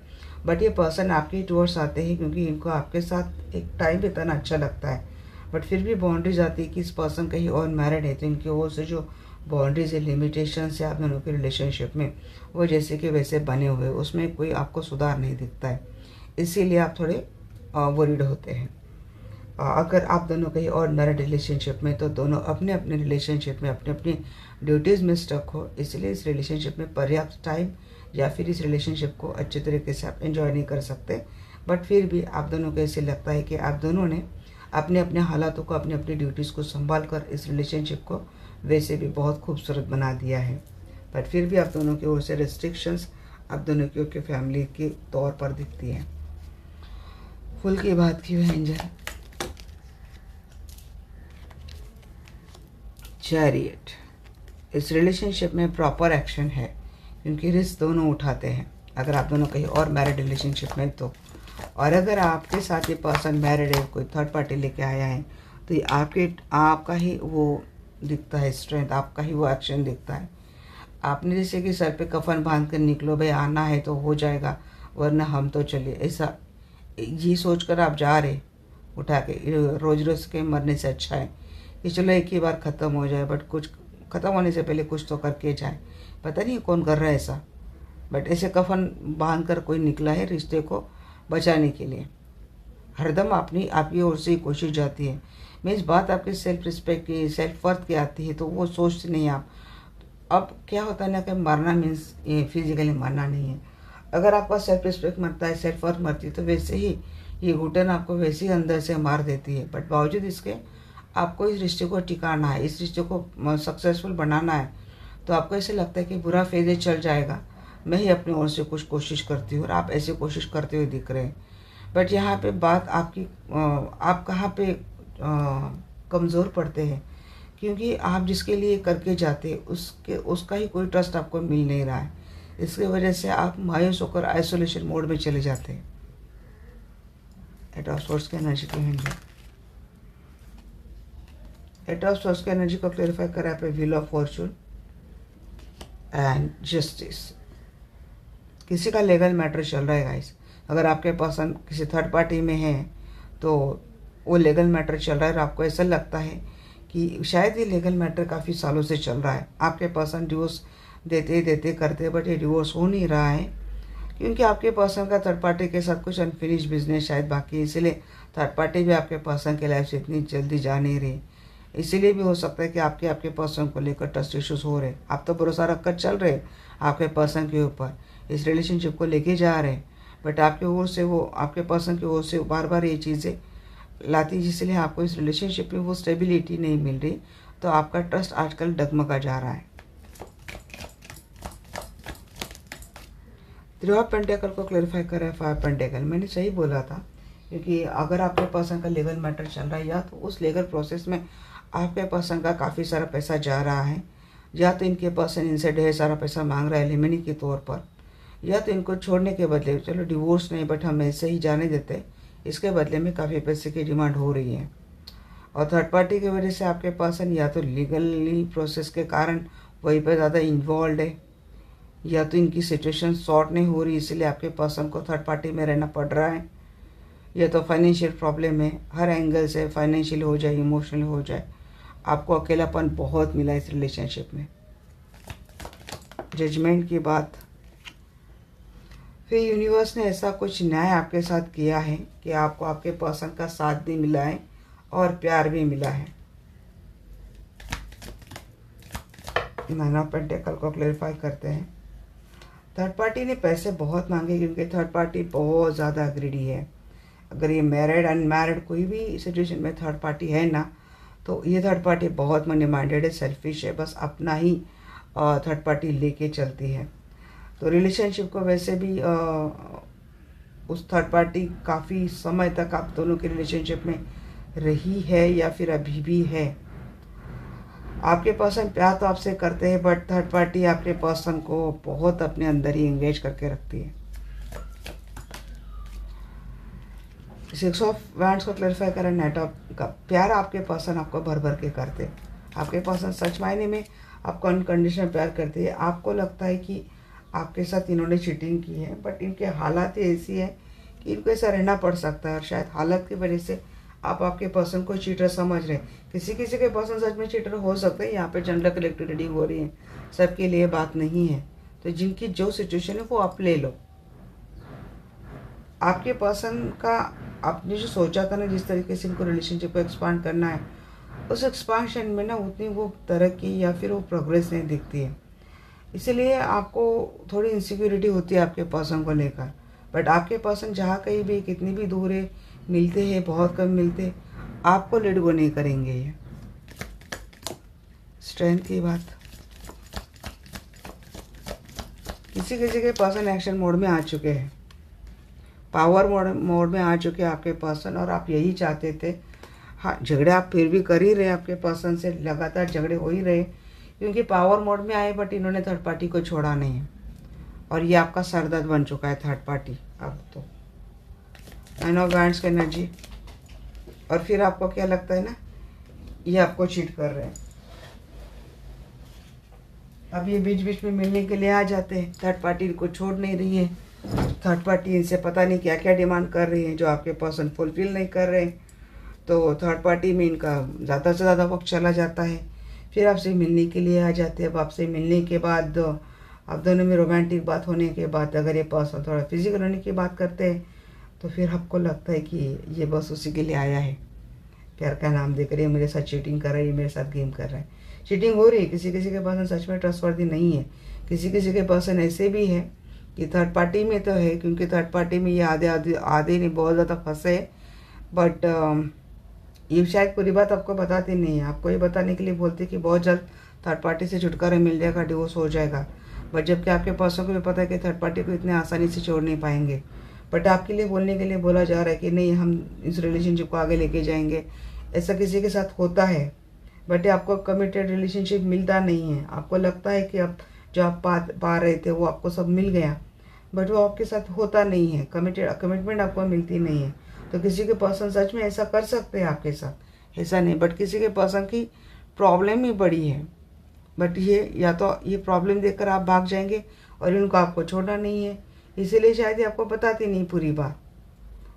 बट ये पर्सन आपके टूवर्ड्स आते हैं क्योंकि इनको आपके साथ एक टाइम बिताना अच्छा लगता है। बट फिर भी बाउंड्रीज आती है कि इस पर्सन कहीं और मैरिड है, तो इनकी ओर से जो बाउंड्रीज है, लिमिटेशंस है आप दोनों के रिलेशनशिप में, वो जैसे कि वैसे बने हुए, उसमें कोई आपको सुधार नहीं दिखता है, इसीलिए आप थोड़े वरीड होते हैं। अगर आप दोनों कहीं और मैरिड रिलेशनशिप में, तो दोनों अपने अपने रिलेशनशिप में अपनी अपनी ड्यूटीज़ में स्टक हो, इसलिए इस रिलेशनशिप में पर्याप्त टाइम या फिर इस रिलेशनशिप को अच्छे तरीके से आप एंजॉय नहीं कर सकते। बट फिर भी आप दोनों को ऐसे लगता है कि आप दोनों ने अपने अपने हालातों को, अपनी अपनी ड्यूटीज़ को संभाल कर इस रिलेशनशिप को वैसे भी बहुत खूबसूरत बना दिया है। बट फिर भी आप दोनों की ओर से रेस्ट्रिक्शंस आप दोनों की ओर के फैमिली के तौर पर दिखती हैं। फुल की बात की हुई एंजल, चैरियट, इस रिलेशनशिप में प्रॉपर एक्शन है क्योंकि रिस्क दोनों उठाते हैं। अगर आप दोनों कहीं और मैरिड रिलेशनशिप में तो, और अगर आपके साथ ये पर्सन मैरिड है, कोई थर्ड पार्टी लेके आया है, तो ये आपका ही वो दिखता है स्ट्रेंथ, आपका ही वो एक्शन दिखता है। आपने जैसे कि सर पे कफन बांध कर निकलो, भाई आना है तो हो जाएगा वरना हम तो चले, ऐसा ये सोचकर आप जा रहे उठा के, रोज रोज के मरने से अच्छा है कि चलो एक ही बार ख़त्म हो जाए, बट कुछ ख़त्म होने से पहले कुछ तो करके जाए। पता नहीं कौन कर रहा है ऐसा, बट ऐसे कफन बांध कर कोई निकला है रिश्ते को बचाने के लिए। हरदम आपकी ओर से ही कोशिश जाती है। मैं इस बात आपके सेल्फ रिस्पेक्ट की, सेल्फ वर्थ की आती है तो वो सोचते नहीं आप। अब क्या होता है ना कि मरना मीन्स ये फिजिकली मरना नहीं है। अगर आपका सेल्फ रिस्पेक्ट मरता है, सेल्फ वर्थ मरती है, तो वैसे ही ये घुटन आपको वैसे ही अंदर से मार देती है। बट बावजूद इसके आपको इस रिश्ते को टिकाना है, इस रिश्ते को सक्सेसफुल बनाना है। तो आपको ऐसे लगता है कि बुरा फेज चल जाएगा, मैं ही अपनी ओर से कुछ कोशिश करती हूँ, और आप ऐसे कोशिश करते हुए दिख रहे हैं। बट यहाँ पे बात आपकी, आप कहाँ पे कमज़ोर पड़ते हैं, क्योंकि आप जिसके लिए करके जाते उसका ही कोई ट्रस्ट आपको मिल नहीं रहा है। इसकी वजह से आप मायूस होकर आइसोलेशन मोड में चले जाते हैं। एट ऑफ सोर्स की एनर्जी को हैंडल, एट ऑफ सोर्स की एनर्जी को क्लेरिफाई करा पे wheel of Fortune and justice. किसी का लीगल मैटर चल रहा है गाइस। अगर आपके पर्सन किसी थर्ड पार्टी में है तो वो लीगल मैटर चल रहा है, और आपको ऐसा लगता है कि शायद ये लीगल मैटर काफ़ी सालों से चल रहा है। आपके पर्सन डिवोर्स देते देते करते, बट ये डिवोर्स हो नहीं रहा है क्योंकि आपके पर्सन का थर्ड पार्टी के साथ कुछ अनफिनिश बिजनेस शायद बाकी है, इसीलिए थर्ड पार्टी भी आपके पर्सन के लाइफ से इतनी जल्दी जा नहीं रही। इसीलिए भी हो सकता है कि आपके पर्सन को लेकर ट्रस्ट इश्यूज हो रहे। आप तो भरोसा रखकर चल रहे आपके पर्सन के ऊपर, इस रिलेशनशिप को लेके जा रहे हैं, बट आपके ओर से वो, आपके पर्सन की ओर से बार बार ये चीज़ें लाती, जिसलिए आपको इस रिलेशनशिप में वो स्टेबिलिटी नहीं मिल रही। तो आपका ट्रस्ट आजकल डगमगा जा रहा है। थ्री ऑफ पेंटेकल को क्लेरिफाई कर रहा है फाइव पेंटेकल। मैंने सही बोला था, क्योंकि अगर आपके पर्सन का लीगल मैटर चल रहा है, या तो उस लीगल प्रोसेस में आपके पर्सन का काफ़ी सारा पैसा जा रहा है, या तो इनके पर्सन इनसे ढेर सारा पैसा मांग रहा है एलिमनी के तौर पर, या तो इनको छोड़ने के बदले, चलो डिवोर्स नहीं बट हम ऐसे ही जाने देते, इसके बदले में काफ़ी पैसे की डिमांड हो रही है। और थर्ड पार्टी की वजह से आपके पर्सन या तो लीगली प्रोसेस के कारण वहीं पर ज़्यादा इन्वॉल्व है, या तो इनकी सिचुएशन सॉर्ट नहीं हो रही, इसलिए आपके पर्सन को थर्ड पार्टी में रहना पड़ रहा है, या तो फाइनेंशियल प्रॉब्लम है, हर एंगल से फाइनेंशियल हो जाए, इमोशनल हो जाए। आपको अकेलापन बहुत मिला इस रिलेशनशिप में। जजमेंट की बात, फिर यूनिवर्स ने ऐसा कुछ न्याय आपके साथ किया है कि आपको आपके पर्सन का साथ भी मिला है और प्यार भी मिला है। नाइन ऑफ पेंटेकल को क्लेरिफाई करते हैं। थर्ड पार्टी ने पैसे बहुत मांगे क्योंकि थर्ड पार्टी बहुत ज़्यादा ग्रीडी है। अगर ये मैरिड अनमैरिड कोई भी सिचुएशन में थर्ड पार्टी है ना, तो ये थर्ड पार्टी बहुत मनी माइंडेड है, सेल्फिश है, बस अपना ही थर्ड पार्टी लेके चलती है। तो रिलेशनशिप को वैसे भी उस थर्ड पार्टी काफ़ी समय तक आप दोनों के रिलेशनशिप में रही है या फिर अभी भी है। आपके पर्सन प्यार तो आपसे करते हैं, बट थर्ड पार्टी आपके पर्सन को बहुत अपने अंदर ही एंगेज करके रखती है। सिक्स ऑफ वैंड्स को क्लैरिफाई करें। नाइट ऑफ का प्यार आपके पर्सन आपको भर भर के करते हैं। आपके पर्सन सच मायने में आपको अनकंडीशनल प्यार करते हैं। आपको लगता है कि आपके साथ इन्होंने चीटिंग की है, बट इनके हालात ही ऐसी है कि इनको ऐसा रहना पड़ सकता है, और शायद हालत की वजह से आप आपके पर्सन को चीटर समझ रहे हैं। किसी किसी के पर्सन सच में चीटर हो सकते हैं। यहाँ पे जनरल कलेक्टिव रीडिंग हो रही है, सबके लिए बात नहीं है। तो जिनकी जो सिचुएशन है वो आप ले लो। आपके पर्सन का आपने जो सोचा था ना जिस तरीके से इनको रिलेशनशिप को एक्सपांड करना है, उस एक्सपांशन में ना उतनी वो तरक्की या फिर वो प्रोग्रेस नहीं दिखती है। इसीलिए आपको थोड़ी इनसिक्योरिटी होती है आपके पर्सन को लेकर। बट आपके पर्सन जहाँ कहीं भी कितनी भी दूर है, मिलते हैं बहुत कम मिलते, आपको लेट गो नहीं करेंगे ये। स्ट्रेंथ की बात, किसी किसी के पर्सन एक्शन मोड में आ चुके हैं, पावर मोड में आ चुके हैं आपके पर्सन, और आप यही चाहते थे। हाँ, झगड़े आप फिर भी कर ही रहे आपके पर्सन से, लगातार झगड़े हो ही रहे क्योंकि पावर मोड में आए, बट इन्होंने थर्ड पार्टी को छोड़ा नहीं है और ये आपका सरदर्द बन चुका है थर्ड पार्टी अब तो। नाइन ऑफ वैंड्स की एनर्जी, और फिर आपको क्या लगता है ना, ये आपको चीट कर रहे हैं। अब ये बीच बीच में मिलने के लिए आ जाते हैं, थर्ड पार्टी इनको छोड़ नहीं रही है, थर्ड पार्टी इनसे पता नहीं क्या क्या डिमांड कर रही है जो आपके पर्सन फुलफिल नहीं कर रहे, तो थर्ड पार्टी में इनका ज़्यादा से ज़्यादा वक्त चला जाता है। फिर आपसे मिलने के लिए आ जाते हैं। अब आपसे मिलने के बाद आप दोनों में रोमांटिक बात होने के बाद अगर ये पर्सन थोड़ा फिजिकल होने की बात करते हैं, तो फिर आपको लगता है कि ये बस उसी के लिए आया है, प्यार का नाम देकर ये मेरे साथ चीटिंग कर रहा है, ये मेरे साथ गेम कर रहा है। चीटिंग हो रही है, किसी किसी के पर्सन सच में ट्रस्टवर्दी नहीं है, किसी किसी के पर्सन ऐसे भी है कि थर्ड पार्टी में तो है, क्योंकि थर्ड पार्टी में ये आधे नहीं बहुत ज़्यादा फंसे, बट ये शायद पूरी बात आपको बताती नहीं है। आपको ये बताने के लिए बोलते कि बहुत जल्द थर्ड पार्टी से छुटकारा मिल जाएगा, डिवोर्स हो जाएगा, बट जबकि आपके पर्सन को भी पता है कि थर्ड पार्टी को इतने आसानी से छोड़ नहीं पाएंगे, बट आपके लिए बोलने के लिए बोला जा रहा है कि नहीं, हम इस रिलेशनशिप को आगे लेके जाएंगे। ऐसा किसी के साथ होता है, बट आपको कमिटेड रिलेशनशिप मिलता नहीं है। आपको लगता है कि अब जो आप पा रहे थे वो आपको सब मिल गया, बट वो आपके साथ होता नहीं है, कमिटमेंट आपको मिलती नहीं है। तो किसी के पर्सन सच में ऐसा कर सकते हैं आपके साथ, ऐसा नहीं, बट किसी के पर्सन की प्रॉब्लम ही बड़ी है, बट ये या तो ये प्रॉब्लम देखकर आप भाग जाएंगे और इनको आपको छोड़ना नहीं है, इसीलिए शायद ये आपको बताती नहीं पूरी बात।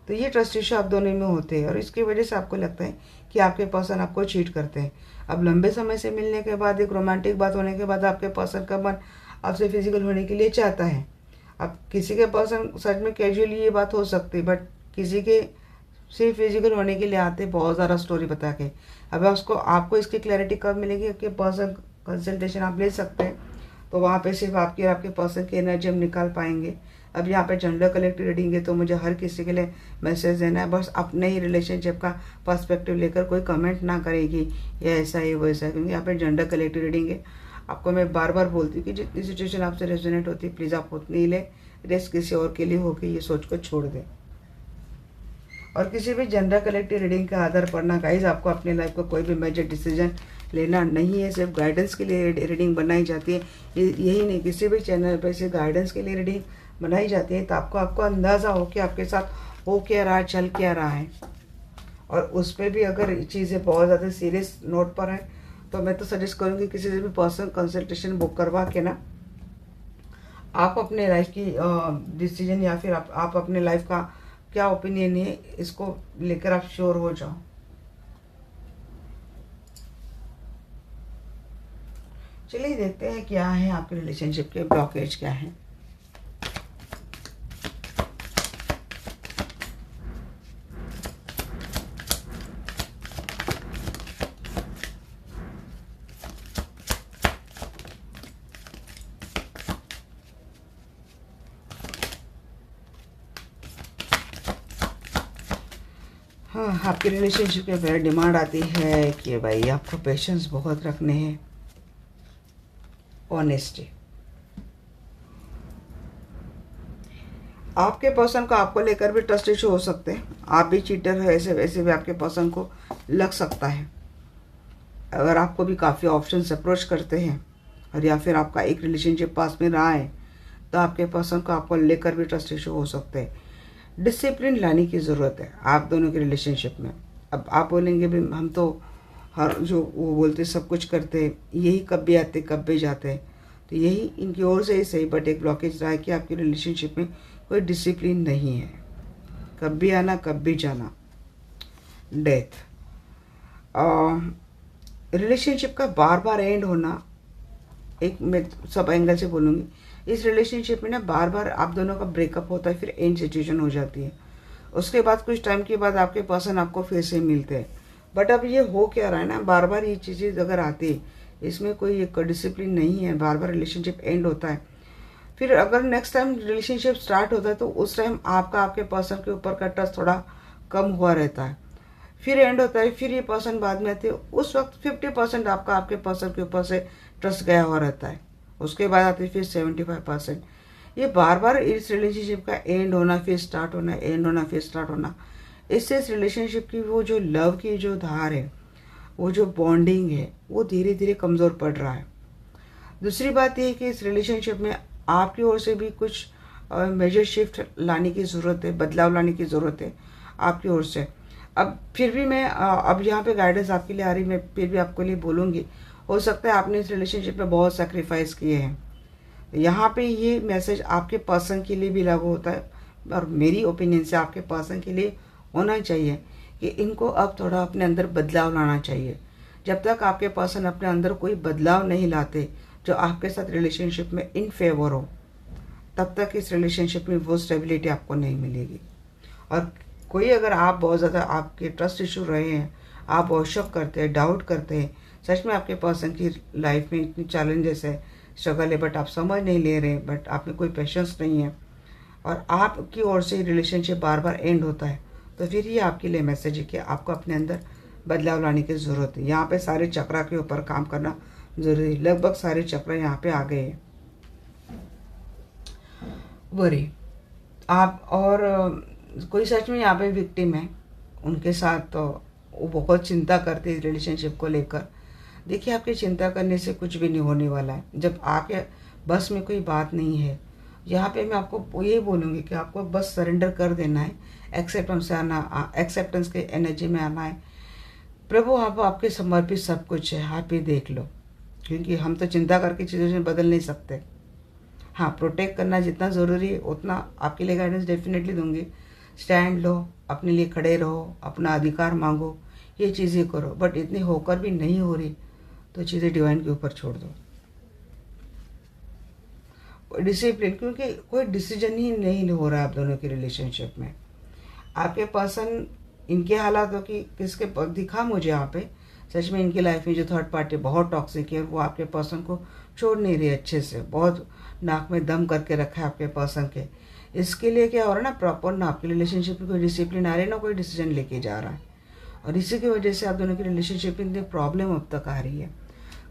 तो ये ट्रस्ट इशू आप दोनों में होते हैं और इसकी वजह से आपको लगता है कि आपके पर्सन आपको चीट करते हैं। अब लंबे समय से मिलने के बाद, एक रोमांटिक बात होने के बाद आपके पर्सन का मन आपसे फिजिकल होने के लिए चाहता है। अब किसी के पर्सन सच में कैजुअली ये बात हो सकती है, बट किसी के सिर्फ फिजिकल होने के लिए आते बहुत ज़्यादा स्टोरी बता के। अब आपको इसकी क्लैरिटी कब मिलेगी कि पर्सन कंसल्टेशन आप ले सकते हैं, तो वहाँ पे सिर्फ आपकी और आपके पर्सन की एनर्जी हम निकाल पाएंगे। अब यहाँ पे जेंडर कलेक्टिव रीडिंग है, तो मुझे हर किसी के लिए मैसेज देना है, बस अपने ही रिलेशनशिप का पर्सपेक्टिव लेकर कोई कमेंट ना करेगी ये ऐसा है वो ऐसा है, क्योंकि यहाँ पे जेंडर कलेक्टिव रीडिंग है। आपको मैं बार बार बोलती हूँ कि जितनी सिचुएशन आपसे रेजोनेट होती है प्लीज़ आप उतनी ही लें, रेस्ट किसी और के लिए होकर ये सोच को छोड़ दें। और किसी भी जेंडर कलेक्टिव रीडिंग का आधार पर ना गाइज आपको अपनी लाइफ को कोई भी मेजर डिसीजन लेना नहीं है, सिर्फ गाइडेंस के लिए रीडिंग बनाई जाती है। यही नहीं, किसी भी चैनल पर सिर्फ गाइडेंस के लिए रीडिंग बनाई जाती है, तो आपको अंदाज़ा हो कि आपके साथ हो क्या रहा है, चल क्या रहा है। और उस पर भी अगर चीज़ें बहुत ज़्यादा सीरियस नोट पर हैं, तो मैं तो सजेस्ट करूँगी किसी से भी पर्सनल कंसल्टेशन बुक करवा के ना आप अपने लाइफ की डिसीजन या फिर आप अपने लाइफ का क्या ओपिनियन है इसको लेकर आप श्योर हो जाओ। चलिए देखते हैं क्या है आपके रिलेशनशिप के ब्लॉकेज क्या है। हाँ, आपके रिलेशनशिप के बारे डिमांड आती है कि भाई आपको पेशेंस बहुत रखने हैं, ऑनेस्टी। आपके पर्सन को आपको लेकर भी ट्रस्ट इशू हो सकते हैं, आप भी चीटर है ऐसे वैसे भी आपके पर्सन को लग सकता है। अगर आपको भी काफ़ी ऑप्शंस अप्रोच करते हैं और या फिर आपका एक रिलेशनशिप पास में रहा है, तो आपके पर्सन को आपको लेकर भी ट्रस्ट इशू हो सकते हैं। डिसिप्लिन लाने की ज़रूरत है आप दोनों के रिलेशनशिप में। अब आप बोलेंगे भी हम तो हर जो वो बोलते सब कुछ करते, यही कब भी आते कब भी जाते, तो यही इनकी ओर से ही सही, बट एक ब्लॉकेज रहा है कि आपकी रिलेशनशिप में कोई डिसिप्लिन नहीं है, कब भी आना कब भी जाना। डेथ, रिलेशनशिप का बार बार एंड होना, एक मैं सब एंगल से बोलूँगी, इस रिलेशनशिप में ना बार बार आप दोनों का ब्रेकअप होता है, फिर एंड सिचुएशन हो जाती है। उसके बाद कुछ टाइम के बाद आपके पर्सन आपको फिर से मिलते हैं। बट अब ये हो क्या रहा है ना, बार बार ये चीज़ें अगर आती है, इसमें कोई एक डिसिप्लिन नहीं है, बार बार रिलेशनशिप एंड होता है। फिर अगर नेक्स्ट टाइम रिलेशनशिप स्टार्ट होता है तो उस टाइम आपका आपके पर्सन के ऊपर का ट्रस्ट थोड़ा कम हुआ रहता है। फिर एंड होता है, फिर ये पर्सन बाद में आते हैं, उस वक्त 50% आपका आपके पर्सन के ऊपर से ट्रस्ट गया हुआ रहता है। उसके बाद आती है फिर 75%। ये बार बार इस रिलेशनशिप का एंड होना, फिर स्टार्ट होना, एंड होना, फिर स्टार्ट होना, इससे इस रिलेशनशिप की वो जो लव की जो धार है, वो जो बॉन्डिंग है, वो धीरे धीरे कमज़ोर पड़ रहा है। दूसरी बात ये है कि इस रिलेशनशिप में आपकी ओर से भी कुछ मेजर शिफ्ट लाने की ज़रूरत है, बदलाव लाने की ज़रूरत है आपकी ओर से। अब फिर भी मैं अब यहाँ पे गाइडेंस आपके लिए आ रही, मैं फिर भी आपके लिए बोलूँगी। हो सकता है आपने इस रिलेशनशिप में बहुत सेक्रीफाइस किए हैं, यहाँ पे ये मैसेज आपके पर्सन के लिए भी लागू होता है, और मेरी ओपिनियन से आपके पर्सन के लिए होना चाहिए कि इनको अब थोड़ा अपने अंदर बदलाव लाना चाहिए। जब तक आपके पर्सन अपने अंदर कोई बदलाव नहीं लाते जो आपके साथ रिलेशनशिप में इन फेवर हो, तब तक इस रिलेशनशिप में वो स्टेबिलिटी आपको नहीं मिलेगी। और कोई अगर आप बहुत ज़्यादा आपके ट्रस्ट इशू रहे हैं, आप बहुत शक करते हैं, डाउट करते हैं, सच में आपके पर्सन की लाइफ में इतनी चैलेंजेस है, स्ट्रगल है, बट आप समझ नहीं ले रहे, बट आप में कोई पेशेंस नहीं है, और आपकी ओर से रिलेशनशिप बार बार एंड होता है, तो फिर ये आपके लिए मैसेज है कि आपको अपने अंदर बदलाव लाने की ज़रूरत है। यहाँ पे सारे चक्रा के ऊपर काम करना ज़रूरी, लगभग सारे चक्र यहाँ पे आ गए हैं। वरी आप और कोई सच में यहाँ पे विक्टिम है, उनके साथ तो वो बहुत चिंता करते हैं रिलेशनशिप को लेकर। देखिए, आपकी चिंता करने से कुछ भी नहीं होने वाला है जब आपके बस में कोई बात नहीं है। यहाँ पे मैं आपको ये बोलूँगी कि आपको बस सरेंडर कर देना है, एक्सेप्टेंस से आना, एक्सेप्टेंस के एनर्जी में आना है। प्रभु आप आपके समर्पित सब कुछ है, आप ही देख लो, क्योंकि हम तो चिंता करके चीज़ों से बदल नहीं सकते। हाँ, प्रोटेक्ट करना जितना ज़रूरी है उतना आपके लिए गाइडेंस डेफिनेटली दूंगी। स्टैंड लो, अपने लिए खड़े रहो, अपना अधिकार मांगो, ये चीज़ें करो, बट इतनी होकर भी नहीं हो रही तो चीज़ें डिवाइन के ऊपर छोड़ दो। डिसिप्लिन, क्योंकि कोई डिसीजन ही नहीं हो रहा है आप दोनों के रिलेशनशिप में। आपके पर्सन इनके हालातों की किसके दिखा मुझे यहाँ पे, सच में इनकी लाइफ में जो थर्ड पार्टी बहुत टॉक्सिक है, वो आपके पर्सन को छोड़ नहीं रही अच्छे से, बहुत नाक में दम करके रखा है आपके पर्सन के। इसके लिए क्या हो रहा है ना, प्रॉपर ना आपके रिलेशनशिप में कोई डिसिप्लिन आ रही है, ना कोई डिसीजन लेके जा रहा है, और इसी की वजह से आप दोनों की रिलेशनशिप में प्रॉब्लम अब तक आ रही है।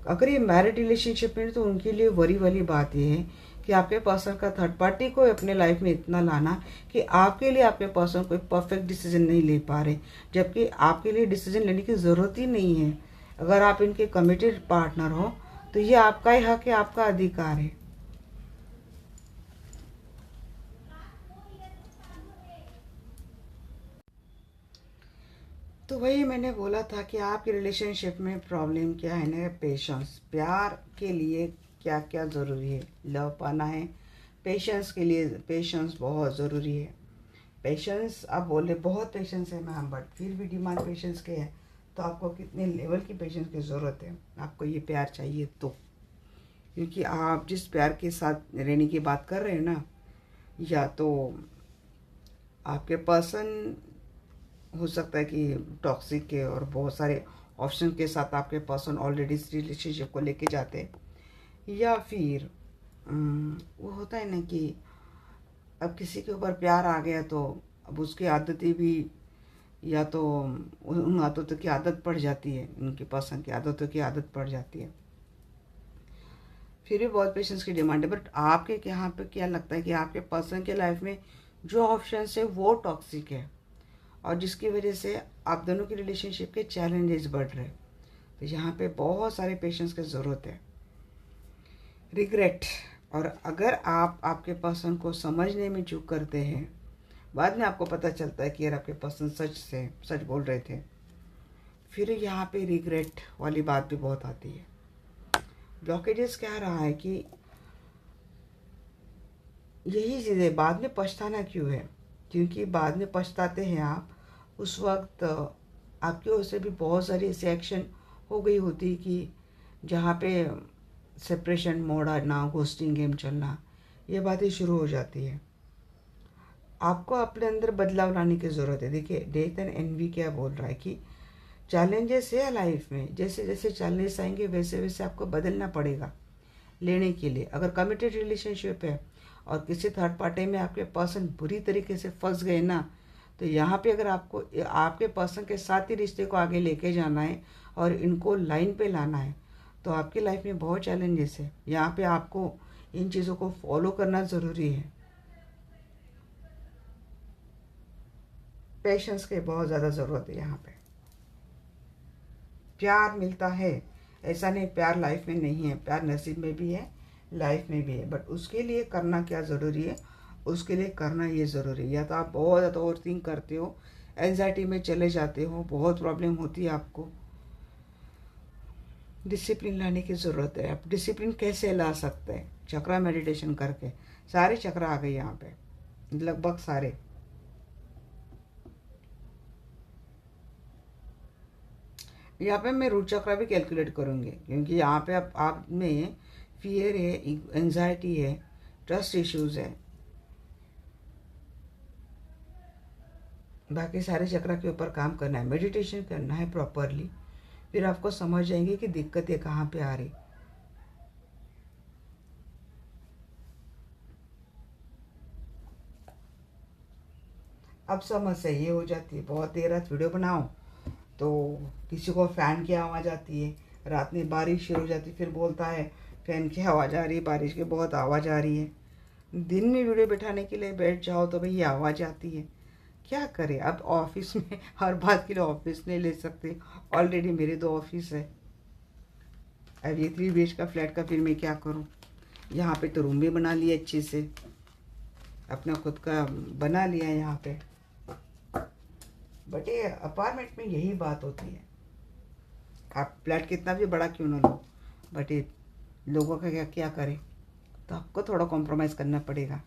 अगर ये मैरिड रिलेशनशिप में, तो उनके लिए वरी वाली बात ये है कि आपके पर्सन का थर्ड पार्टी को अपने लाइफ में इतना लाना कि आपके लिए आपके पर्सन कोई परफेक्ट डिसीजन नहीं ले पा रहे, जबकि आपके लिए डिसीजन लेने की ज़रूरत ही नहीं है। अगर आप इनके कमिटेड पार्टनर हो तो ये आपका ही हक है, आपका अधिकार है। तो वही मैंने बोला था कि आपकी रिलेशनशिप में प्रॉब्लम क्या है ना, पेशेंस। प्यार के लिए क्या क्या ज़रूरी है, लव पाना है, पेशेंस के लिए पेशेंस बहुत ज़रूरी है। पेशेंस आप बोले बहुत पेशेंस है मैम, बट फिर भी डिमांड पेशेंस के है, तो आपको कितने लेवल की पेशेंस की ज़रूरत है आपको ये प्यार चाहिए तो। क्योंकि आप जिस प्यार के साथ रहने की बात कर रहे हैं ना, या तो आपके पर्सन हो सकता है कि टॉक्सिक के और बहुत सारे ऑप्शन के साथ आपके पर्सन ऑलरेडी इस रिलेशनशिप को लेके जाते हैं, या फिर वो होता है ना कि अब किसी के ऊपर प्यार आ गया तो अब उसकी आदतें भी, या तो उन आदतों की आदत पड़ जाती है, उनके पर्सन की आदतों की आदत पड़ जाती है, फिर भी बहुत पेशेंस की डिमांड है। बट आपके यहाँ पे क्या लगता है कि आपके पर्सन के लाइफ में जो ऑप्शन है वो टॉक्सिक है, और जिसकी वजह से आप दोनों की रिलेशनशिप के चैलेंजेस बढ़ रहे हैं। तो यहाँ पे बहुत सारे पेशेंस की ज़रूरत है। रिग्रेट, और अगर आप आपके पर्सन को समझने में चूक करते हैं, बाद में आपको पता चलता है कि यार आपके पर्सन सच बोल रहे थे, फिर यहाँ पे रिग्रेट वाली बात भी बहुत आती है। ब्लॉकेजेस क्या रहा है कि यही चीज़ें बाद में पछताना क्यों है, क्योंकि बाद में पछताते हैं आप उस वक्त आपकी ओर से भी बहुत सारी ऐसी एक्शन हो गई होती कि जहाँ पे सेपरेशन मोड आना, घोस्टिंग गेम चलना, ये बातें शुरू हो जाती है। आपको अपने अंदर बदलाव लाने की ज़रूरत है। देखिए डेथ एंड एनवी क्या बोल रहा है कि चैलेंजेस है लाइफ में, जैसे जैसे चैलेंजेस आएंगे वैसे वैसे आपको बदलना पड़ेगा लेने के लिए। अगर कमिटेड रिलेशनशिप है और किसी थर्ड पार्टी में आपके पर्सन बुरी तरीके से फंस गए ना, तो यहाँ पे अगर आपको आपके पर्सन के साथ ही रिश्ते को आगे लेके जाना है और इनको लाइन पे लाना है, तो आपकी लाइफ में बहुत चैलेंजेस है। यहाँ पे आपको इन चीज़ों को फॉलो करना ज़रूरी है। पेशेंस की बहुत ज़्यादा ज़रूरत है यहाँ पे। प्यार मिलता है, ऐसा नहीं प्यार लाइफ में नहीं है, प्यार नसीब में भी है, लाइफ में भी है, बट उसके लिए करना क्या ज़रूरी है, उसके लिए करना ये ज़रूरी है। या तो आप बहुत ज़्यादा ओवर थिंक करते हो, एंजाइटी में चले जाते हो, बहुत प्रॉब्लम होती है आपको, डिसिप्लिन लाने की ज़रूरत है। आप डिसिप्लिन कैसे ला सकते हैं? चक्रा मेडिटेशन करके। सारे चक्र आ गए यहाँ पे, लगभग सारे। यहाँ पे मैं रूट चक्रा भी कैलकुलेट करूँगी, क्योंकि यहाँ पे आप में फियर है, एंजाइटी है, ट्रस्ट इश्यूज है, बाकी सारे चक्र के ऊपर काम करना है, मेडिटेशन करना है प्रॉपरली। फिर आपको समझ जाएंगे कि दिक्कतें कहाँ पे आ रही। अब समस्या ये हो जाती है, बहुत देर रात वीडियो बनाओ तो किसी को फ़ैन की आवाज़ आती है, रात में बारिश शुरू हो जाती है, फिर बोलता है फ़ैन की आवाज़ आ रही है, बारिश की बहुत आवाज़ आ रही है। दिन में वीडियो बैठाने के लिए बैठ जाओ तो भाई ये आवाज़ आती है, क्या करें? अब ऑफिस में हर बात के लिए ऑफिस नहीं ले सकते, ऑलरेडी मेरे 2 ऑफिस है। अब ये 3 BH का फ्लैट का फिर मैं क्या करूं? यहाँ पे तो रूम भी बना लिया अच्छे से, अपना खुद का बना लिया यहाँ पे, बट ये अपार्टमेंट में यही बात होती है। आप फ्लैट कितना भी बड़ा क्यों ना लो, बट ये लोगों का क्या क्या करें, तो आपको थोड़ा कॉम्प्रोमाइज़ करना पड़ेगा।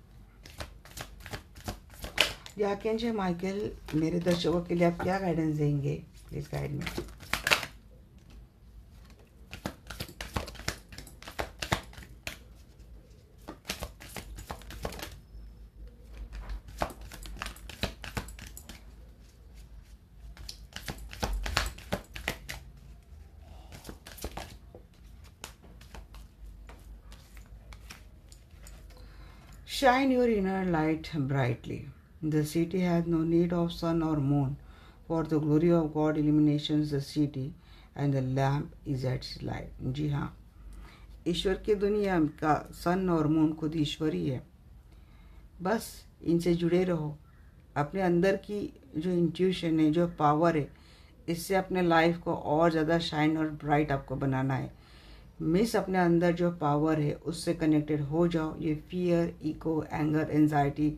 याकेंजे माइकल, मेरे दर्शकों के लिए आप क्या गाइडेंस देंगे? प्लीज़ गाइड में। Shine your inner light brightly. The city has no need of sun or moon, for the glory of God illuminates the city and the lamp is its light. जी हाँ, ईश्वर की दुनिया का सन और मून खुद ईश्वर ही है। बस इनसे जुड़े रहो। अपने अंदर की जो इंट्यूशन है, जो पावर है, इससे अपने लाइफ को और ज़्यादा शाइन और ब्राइट आपको बनाना है। मिस अपने अंदर जो पावर है उससे कनेक्टेड हो जाओ। ये fear, ego, anger, anxiety,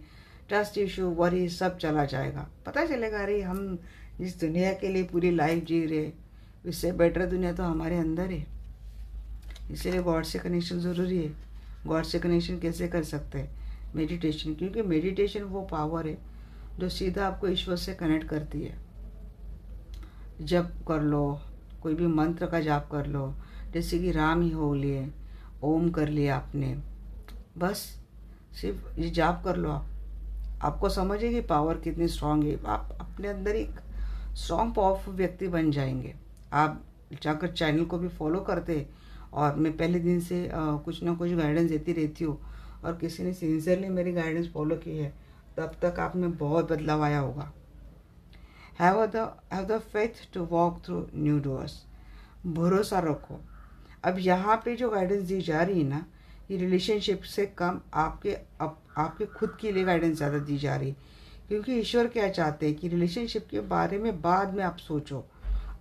trust issue, worry सब चला जाएगा। पता चलेगा अरे हम जिस दुनिया के लिए पूरी लाइफ जी रहे, इससे बेटर दुनिया तो हमारे अंदर है। इसीलिए गॉड से कनेक्शन ज़रूरी है। गॉड से कनेक्शन कैसे कर सकते हैं? मेडिटेशन, क्योंकि मेडिटेशन वो पावर है जो सीधा आपको ईश्वर से कनेक्ट करती है। जप कर लो, कोई भी मंत्र का जाप कर लो, जैसे कि राम ही हो लिए, ओम कर लिया आपने, बस सिर्फ ये जाप कर लो। आपको समझिए पावर कितनी स्ट्रांग है। आप अपने अंदर एक स्ट्रांग पावरफुल व्यक्ति बन जाएंगे। आप जाकर चैनल को भी फॉलो करते, और मैं पहले दिन से कुछ ना कुछ गाइडेंस देती रहती हूँ, और किसी ने सिंसियरली मेरी गाइडेंस फॉलो की है, तब तक आप में बहुत बदलाव आया होगा। Have the faith to walk through new doors. भरोसा रखो। अब यहाँ पे जो गाइडेंस दी जा रही है ना, ये रिलेशनशिप से कम आपके खुद के लिए गाइडेंस ज़्यादा दी जा रही है, क्योंकि ईश्वर क्या चाहते हैं कि रिलेशनशिप के बारे में बाद में आप सोचो।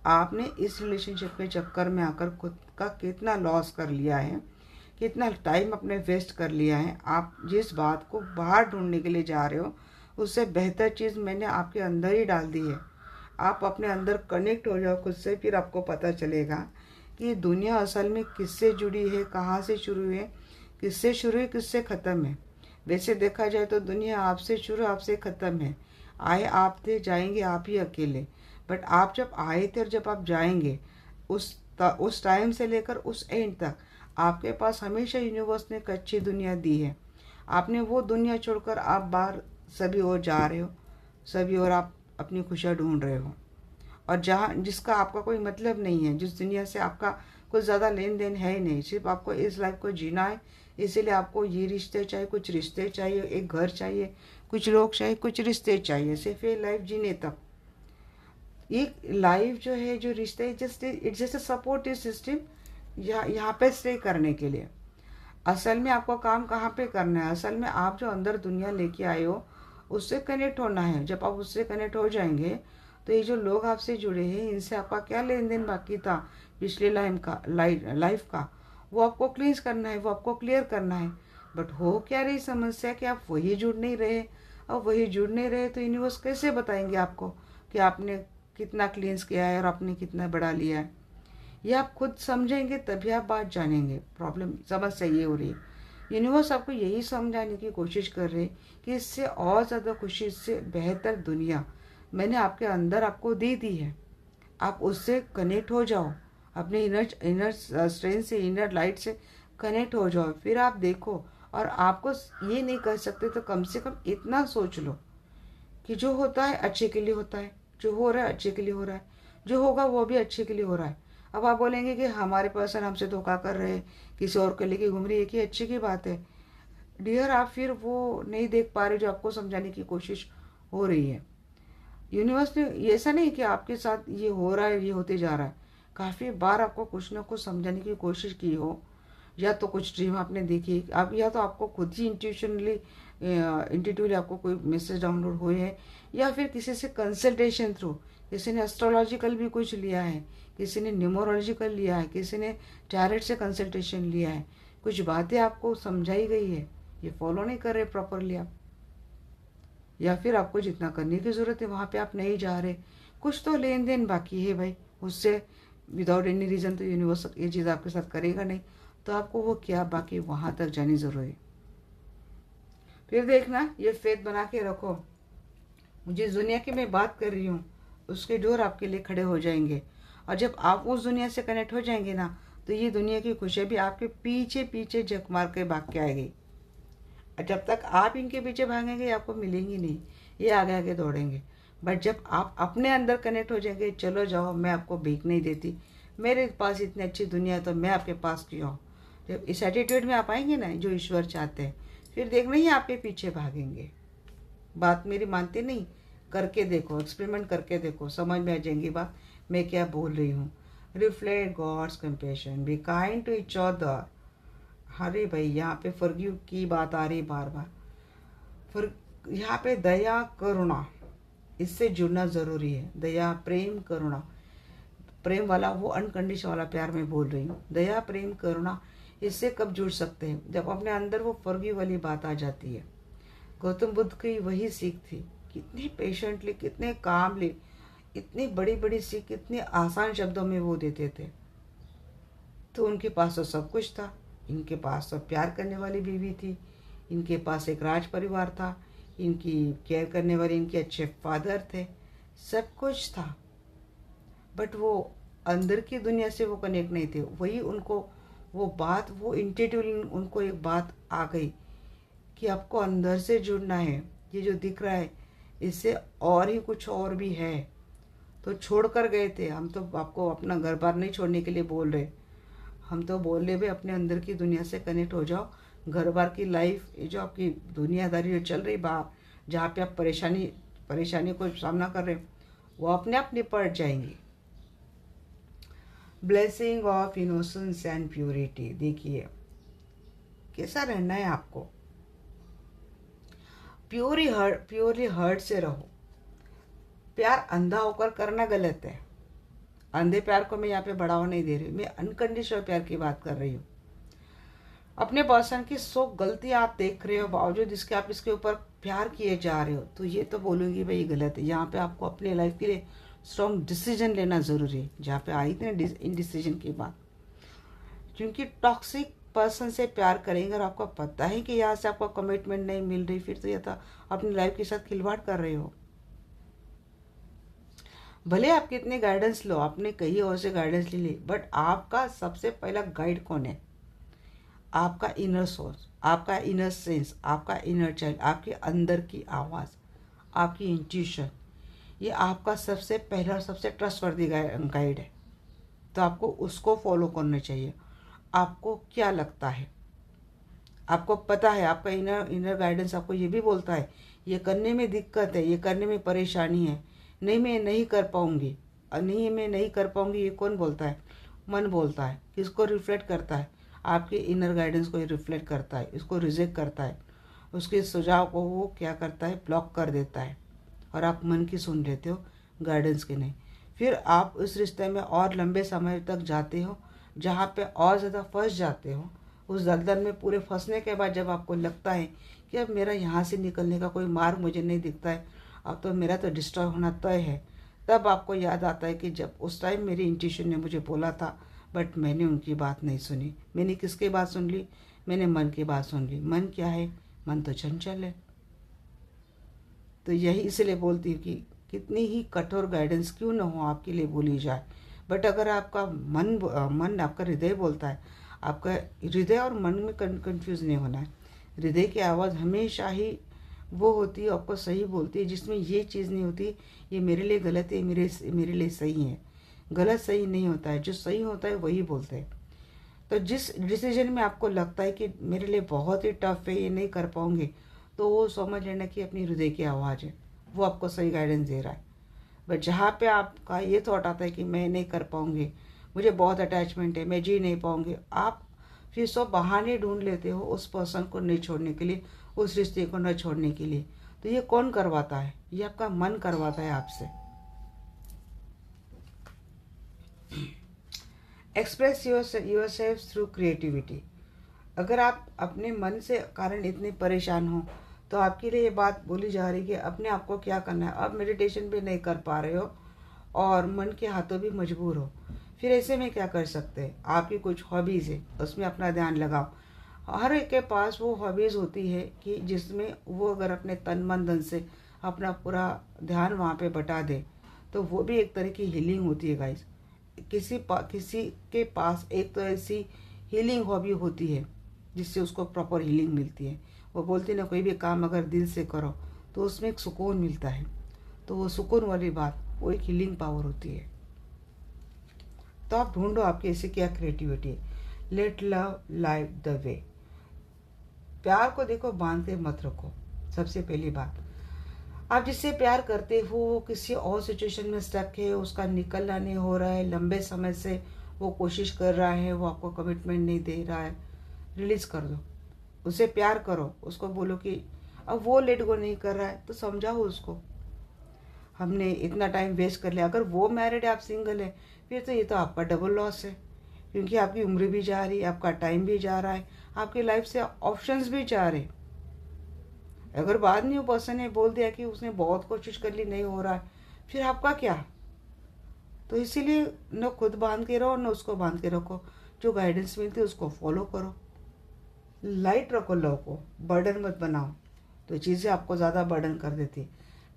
आपने इस रिलेशनशिप के चक्कर में आकर खुद का कितना लॉस कर लिया है, कितना टाइम अपने वेस्ट कर लिया है। आप जिस बात को बाहर ढूंढने के लिए जा रहे हो, उससे बेहतर चीज़ मैंने आपके अंदर ही डाल दी है। आप अपने अंदर कनेक्ट हो जाओ खुद से, फिर आपको पता चलेगा कि दुनिया असल में किससे जुड़ी है, कहाँ से शुरू है, किससे शुरू है, किससे ख़त्म है। वैसे देखा जाए तो दुनिया आपसे शुरू, आपसे ख़त्म है। आए आप थे, जाएंगे आप ही अकेले। बट आप जब आए थे और जब आप जाएंगे, उस टाइम से लेकर उस एंड तक आपके पास हमेशा यूनिवर्स ने एक अच्छी दुनिया दी है। आपने वो दुनिया छोड़कर आप बाहर सभी ओर जा रहे हो, सभी ओर आप अपनी खुशियाँ ढूंढ रहे हो, और जहाँ जिसका आपका कोई मतलब नहीं है, जिस दुनिया से आपका कुछ ज़्यादा लेन देन है ही नहीं, सिर्फ आपको इस लाइफ को जीना है। इसीलिए आपको ये रिश्ते चाहिए, कुछ रिश्ते चाहिए, एक घर चाहिए, कुछ लोग चाहिए, कुछ रिश्ते चाहिए, सिर्फ ये लाइफ जीने तक। ये लाइफ जो है, जो रिश्ते, just it's just a supportive system यहाँ पे स्टे करने के लिए। असल में आपको काम कहाँ पे करना है? असल में आप जो अंदर दुनिया लेके आए हो उससे कनेक्ट होना है। जब आप उससे कनेक्ट हो जाएंगे तो ये जो लोग आपसे जुड़े हैं, इनसे आपका क्या लेन देन बाकी था पिछले लाइफ का, वो आपको क्लींस करना है, वो आपको क्लियर करना है। बट हो क्या रही समस्या कि आप वही जुड़ नहीं रहे। और वही जुड़ नहीं रहे तो यूनिवर्स कैसे बताएंगे आपको कि आपने कितना क्लींस किया है और आपने कितना बढ़ा लिया है? ये आप खुद समझेंगे तभी आप बात जानेंगे। प्रॉब्लम, समस्या ये हो रही है, यूनिवर्स आपको यही समझाने की कोशिश कर रहे हैं कि इससे और ज़्यादा खुशी, इससे बेहतर दुनिया मैंने आपके अंदर आपको दे दी है। आप उससे कनेक्ट हो जाओ, अपने इनर स्ट्रेंथ से, इनर लाइट से कनेक्ट हो जाओ, फिर आप देखो। और आपको ये नहीं कर सकते तो कम से कम इतना सोच लो कि जो होता है अच्छे के लिए होता है, जो हो रहा है अच्छे के लिए हो रहा है, जो होगा वो भी अच्छे के लिए हो रहा है। अब आप बोलेंगे कि हमारे पर्सन हमसे धोखा कर रहे हैं, किसी और को लेके घूम रही है, कि अच्छी की बात है डियर, आप फिर वो नहीं देख पा रहे जो आपको समझाने की कोशिश हो रही है। यूनिवर्स ने ऐसा नहीं कि आपके साथ ये हो रहा है, ये होते जा रहा है। काफ़ी बार आपको कुछ ना कुछ समझाने की कोशिश की हो, या तो कुछ ड्रीम आपने देखी आप, या तो आपको खुद ही इंट्यूटिवली आपको कोई मैसेज डाउनलोड हुए हैं, या फिर किसी से कंसल्टेशन थ्रू, किसी ने एस्ट्रोलॉजिकल भी कुछ लिया है, किसी ने न्यूमरोलॉजिकल लिया है, किसी ने टैरेट से कंसल्टेशन लिया है, कुछ बातें आपको समझाई गई है, ये फॉलो नहीं कर रहे प्रॉपरली आप, या फिर आपको जितना करने की ज़रूरत है वहाँ पे आप नहीं जा रहे। कुछ तो लेन देन बाकी है भाई उससे, विदाउट एनी रीज़न तो यूनिवर्स ये चीज़ आपके साथ करेगा नहीं। तो आपको वो क्या बाकी वहाँ तक जानी ज़रूरी है। फिर देखना, ये फेथ बना के रखो, मुझे दुनिया की मैं बात कर रही हूँ, उसके डोर आपके लिए खड़े हो जाएंगे। और जब आप उस दुनिया से कनेक्ट हो जाएंगे ना, तो ये दुनिया की खुशियाँ भी आपके पीछे पीछे झक मार के भाग के आएगी। और जब तक आप इनके पीछे भागेंगे आपको मिलेंगी नहीं, ये आगे आगे दौड़ेंगे। बट जब आप अपने अंदर कनेक्ट हो जाएंगे, चलो जाओ मैं आपको भीख नहीं देती, मेरे पास इतनी अच्छी दुनिया है तो मैं आपके पास क्यों आऊँ। जब इस एटीट्यूड में आप आएंगे ना, जो ईश्वर चाहते हैं, फिर देखना ही आपके पीछे भागेंगे। बात मेरी मानते नहीं, करके देखो, एक्सपेरिमेंट करके देखो, समझ में आ जाएंगी बात मैं क्या बोल रही हूँ। Reflect God's compassion, be kind to each other. अरे भाई यहाँ पे फॉरगिव की बात आ रही बार बार। फिर यहाँ पे दया करुणा, इससे जुड़ना ज़रूरी है। दया प्रेम करुणा, प्रेम वाला वो अनकंडीशनल वाला प्यार मैं बोल रही हूँ। दया प्रेम करुणा, इससे कब जुड़ सकते हैं? जब अपने अंदर वो फॉरगिव वाली बात आ जाती है। गौतम बुद्ध की वही सीख थी, कितने पेशेंटली, कितने कामली, इतनी बड़ी बड़ी सीख कितने आसान शब्दों में वो देते थे। तो उनके पास तो सब कुछ था, इनके पास तो प्यार करने वाली बीवी थी, इनके पास एक राज परिवार था, इनकी केयर करने वाले इनके अच्छे फादर थे, सब कुछ था। बट वो अंदर की दुनिया से वो कनेक्ट नहीं थे। वही उनको वो बात, वो इंट्यूटिवली उनको एक बात आ गई कि आपको अंदर से जुड़ना है। ये जो दिख रहा है इससे और ही कुछ और भी है। तो छोड़ कर गए थे। हम तो आपको अपना घर बार नहीं छोड़ने के लिए बोल रहे, हम तो बोल रहे भाई अपने अंदर की दुनिया से कनेक्ट हो जाओ। घर बार की लाइफ, ये जो आपकी दुनियादारी जो चल रही बाहर, जहाँ पे आप परेशानी को सामना कर रहे हो, वो अपने आप निपट जाएंगी। Blessing of innocence and purity, देखिए कैसा रहना है आपको। प्योरली हर्ट से रहो। प्यार अंधा होकर करना गलत है। अंधे प्यार को मैं यहाँ पे बढ़ावा नहीं दे रही, मैं अनकंडीशनल प्यार की बात कर रही हूँ। अपने पर्सन की 100 गलतियाँ आप देख रहे हो, बावजूद इसके आप इसके ऊपर प्यार किए जा रहे हो, तो ये तो बोलूँगी भाई गलत है। यहाँ पे आपको अपने लाइफ के लिए स्ट्रॉन्ग डिसीजन लेना ज़रूरी है। जहाँ पे आई थी ना इन डिसीजन की बात, क्योंकि टॉक्सिक पर्सन से प्यार करेंगे और आपको पता है कि यहाँ से आपको कमिटमेंट नहीं मिल रही, फिर तो यह था अपनी लाइफ के साथ खिलवाड़ कर रहे हो। भले आप कितने गाइडेंस लो, आपने कहीं और से गाइडेंस ले ली, बट आपका सबसे पहला गाइड कौन है? आपका इनर सोर्स, आपका इनर सेंस, आपका इनर चाइल्ड, आपके अंदर की आवाज़, आपकी इंट्यूशन, ये आपका सबसे पहला और सबसे ट्रस्टवर्दी गाइड है। तो आपको उसको फॉलो करना चाहिए। आपको क्या लगता है, आपको पता है, आपका इनर इनर गाइडेंस आपको ये भी बोलता है ये करने में दिक्कत है, ये करने में परेशानी है, नहीं मैं नहीं कर पाऊँगी, नहीं मैं नहीं कर पाऊँगी, ये कौन बोलता है? मन बोलता है। किसको रिफ्लेक्ट करता है? आपके इनर गाइडेंस को ये रिफ्लेक्ट करता है, इसको रिजेक्ट करता है, उसके सुझाव को वो क्या करता है? ब्लॉक कर देता है। और आप मन की सुन लेते हो, गाइडेंस की नहीं। फिर आप उस रिश्ते में और लंबे समय तक जाते हो, जहाँ पे और ज़्यादा फंस जाते हो। उस दलदल में पूरे फंसने के बाद जब आपको लगता है कि अब मेरा यहाँ से निकलने का कोई मार्ग मुझे नहीं दिखता है, अब तो मेरा तो डिस्ट्रॉय होना तय है, तब आपको याद आता है कि जब उस टाइम मेरी इंट्यूशन ने मुझे बोला था, बट मैंने उनकी बात नहीं सुनी। मैंने किसकी बात सुन ली? मैंने मन की बात सुन ली। मन क्या है? मन तो चंचल है। तो यही इसलिए बोलती हूँ कि कितनी ही कठोर गाइडेंस क्यों ना हो आपके लिए बोली जाए, बट अगर आपका मन आपका हृदय बोलता है, आपका हृदय और मन में कंफ्यूज नहीं होना है। हृदय की आवाज़ हमेशा ही वो होती है, आपको सही बोलती है, जिसमें ये चीज़ नहीं होती ये मेरे लिए गलत है, मेरे लिए सही है। गलत सही नहीं होता है, जो सही होता है वही बोलते हैं। तो जिस डिसीजन में आपको लगता है कि मेरे लिए बहुत ही टफ है, ये नहीं कर पाऊंगे, तो वो समझ लेना कि अपनी हृदय की आवाज़ है, वो आपको सही गाइडेंस दे रहा है। बट जहाँ पे आपका ये थॉट आता है कि मैं नहीं कर पाऊंगी, मुझे बहुत अटैचमेंट है, मैं जी नहीं पाऊंगी, आप फिर सब बहाने ढूंढ लेते हो उस पर्सन को नहीं छोड़ने के लिए, उस रिश्ते को न छोड़ने के लिए। तो ये कौन करवाता है? ये आपका मन करवाता है आपसे। Express your self through creativity. अगर आप अपने मन से कारण इतने परेशान हो, तो आपके लिए ये बात बोली जा रही है कि अपने आप को क्या करना है। आप मेडिटेशन भी नहीं कर पा रहे हो और मन के हाथों भी मजबूर हो, फिर ऐसे में क्या कर सकते हैं? आपकी कुछ हॉबीज़ है, उसमें अपना ध्यान लगाओ। हर एक के पास वो हॉबीज़ होती है कि जिसमें वो अगर अपने तन मन धन से अपना पूरा ध्यान वहाँ पे बटा दे, तो वो भी एक तरह की हीलिंग होती है गाइस। किसी के पास एक तो ऐसी हीलिंग हॉबी होती है जिससे उसको प्रॉपर हीलिंग मिलती है। वो बोलती है ना, कोई भी काम अगर दिल से करो तो उसमें एक सुकून मिलता है। तो वो सुकून वाली बात, वो एक हीलिंग पावर होती है। तो आप ढूंढो आपकी ऐसी क्या क्रिएटिविटी है। Let love light the way. प्यार को देखो बांध के मत रखो। सबसे पहली बात, आप जिससे प्यार करते हो वो किसी और सिचुएशन में स्टक है, उसका निकलना नहीं हो रहा है, लंबे समय से वो कोशिश कर रहा है, वो आपको कमिटमेंट नहीं दे रहा है, रिलीज कर दो। उसे प्यार करो, उसको बोलो कि अब वो लेट गो नहीं कर रहा है तो समझाओ उसको। हमने इतना टाइम वेस्ट कर लिया। अगर वो मैरिड है, आप सिंगल है, फिर तो ये तो आपका डबल लॉस है, क्योंकि आपकी उम्र भी जा रही है, आपका टाइम भी जा रहा है, आपकी लाइफ से ऑप्शंस भी जा रहे हैं। अगर बाद में वो पर्सन ने बोल दिया कि उसने बहुत कोशिश कर ली, नहीं हो रहा है, फिर आपका क्या? तो इसीलिए न खुद बांध के रहो, न उसको बांध के रखो। जो गाइडेंस मिलती है उसको फॉलो करो, लाइट रखो लव को, बर्डन मत बनाओ। तो चीज़ें आपको ज़्यादा बर्डन कर देती।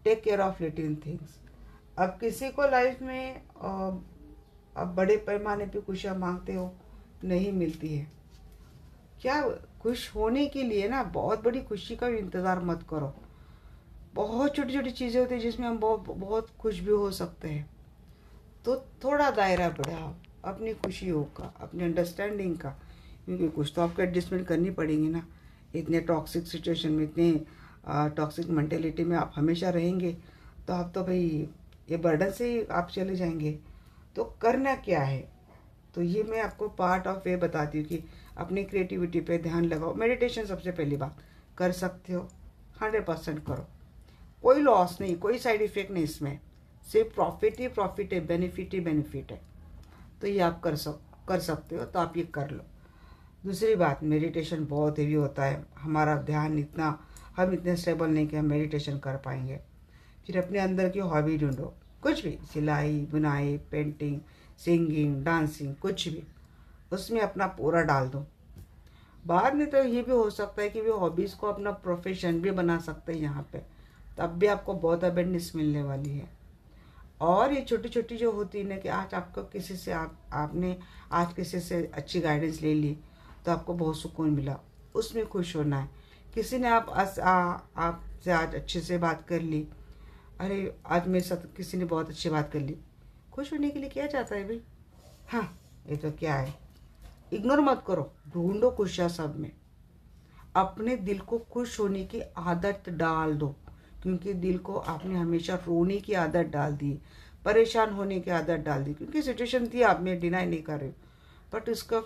Take care of little things. अब किसी को लाइफ में अब बड़े पैमाने पे खुशियाँ मांगते हो, नहीं मिलती है। क्या खुश होने के लिए ना बहुत बड़ी खुशी का भी इंतज़ार मत करो। बहुत छोटी छोटी चीज़ें होती हैं जिसमें हम बहुत बहुत खुश भी हो सकते हैं। तो थोड़ा दायरा बढ़ाओ अपनी खुशियों का, अपनी अंडरस्टैंडिंग का, क्योंकि कुछ तो आपको एडजस्टमेंट करनी पड़ेगी ना। इतने टॉक्सिक सिचुएशन में, इतने टॉक्सिक मेंटेलिटी में आप हमेशा रहेंगे तो आप तो भाई ये बर्डन से ही आप चले जाएंगे। तो करना क्या है? तो ये मैं आपको पार्ट ऑफ वे बताती हूँ कि अपनी क्रिएटिविटी पे ध्यान लगाओ। मेडिटेशन सबसे पहली बात कर सकते हो, 100% करो। कोई लॉस नहीं, कोई साइड इफेक्ट नहीं इसमें, सिर्फ प्रॉफिट ही प्रॉफिट है, बेनिफिट ही बेनिफिट है। तो ये आप कर सकते हो, तो आप ये कर लो। दूसरी बात, मेडिटेशन बहुत हेवी होता है, हमारा ध्यान इतना, हम इतने स्टेबल नहीं कि हम मेडिटेशन कर पाएंगे। फिर अपने अंदर की हॉबी ढूंढो, कुछ भी, सिलाई, बुनाई, पेंटिंग, सिंगिंग, डांसिंग, कुछ भी, उसमें अपना पूरा डाल दो। बाद में तो ये भी हो सकता है कि वो हॉबीज़ को अपना प्रोफेशन भी बना सकते हैं यहाँ पे, तब भी आपको बहुत अवेयरनेस मिलने वाली है। और ये छोटी छोटी जो होती है ना कि आज आपको किसी से आपने आज किसी से अच्छी गाइडेंस ले ली, तो आपको बहुत सुकून मिला, उसमें खुश होना है। किसी ने आपसे आज अच्छे से बात कर ली, अरे आज मेरे साथ किसी ने बहुत अच्छी बात कर ली, खुश होने के लिए क्या चाहता है भाई? हाँ, ये तो क्या है, इग्नोर मत करो, ढूंढो खुशियाँ सब में। अपने दिल को खुश होने की आदत डाल दो, क्योंकि दिल को आपने हमेशा रोने की आदत डाल दी, परेशान होने की आदत डाल दी, क्योंकि सिचुएशन थी, आप में डिनाई नहीं कर रहे हो, बट इसका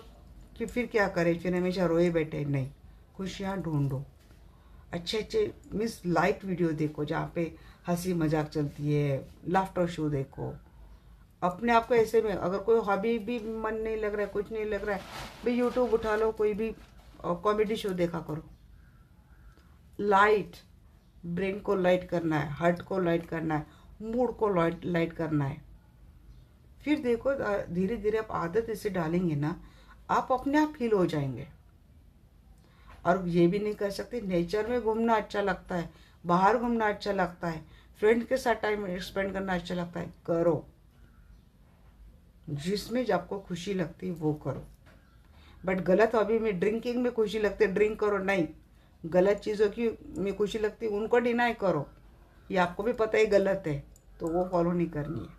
कि फिर क्या करें, फिर हमेशा रोए बैठे नहीं। खुशियाँ ढूंढो, अच्छे अच्छे मीन्स लाइट वीडियो देखो जहाँ पे हंसी मजाक चलती है, लाफ्टर शो देखो। अपने आप को ऐसे में अगर कोई हॉबी भी मन नहीं लग रहा है, कुछ नहीं लग रहा है, भाई यूट्यूब उठा लो, कोई भी कॉमेडी शो देखा करो। लाइट, ब्रेन को लाइट करना है, हार्ट को लाइट करना है, मूड को लाइट लाइट करना है। फिर देखो धीरे धीरे आप आदत इसे डालेंगे ना, आप अपने आप हील हो जाएंगे। और ये भी नहीं कर सकते, नेचर में घूमना अच्छा लगता है, बाहर घूमना अच्छा लगता है, फ्रेंड के साथ टाइम स्पेंड करना अच्छा लगता है, करो। जिसमें आपको खुशी लगती है वो करो। बट गलत हॉबी में, ड्रिंकिंग में खुशी लगती है, ड्रिंक करो नहीं। गलत चीज़ों की में खुशी लगती है, उनको डिनाई करो। ये आपको भी पता है गलत है, तो वो फॉलो नहीं करनी है।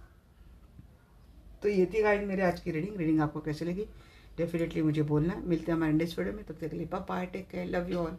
तो ये थी गाइड मेरे आज की रीडिंग आपको कैसे लगी डेफिनेटली मुझे बोलना। मिलते हैं हमारे नेक्स्ट वीडियो में, तब तक के लिए bye bye, take care, love you all.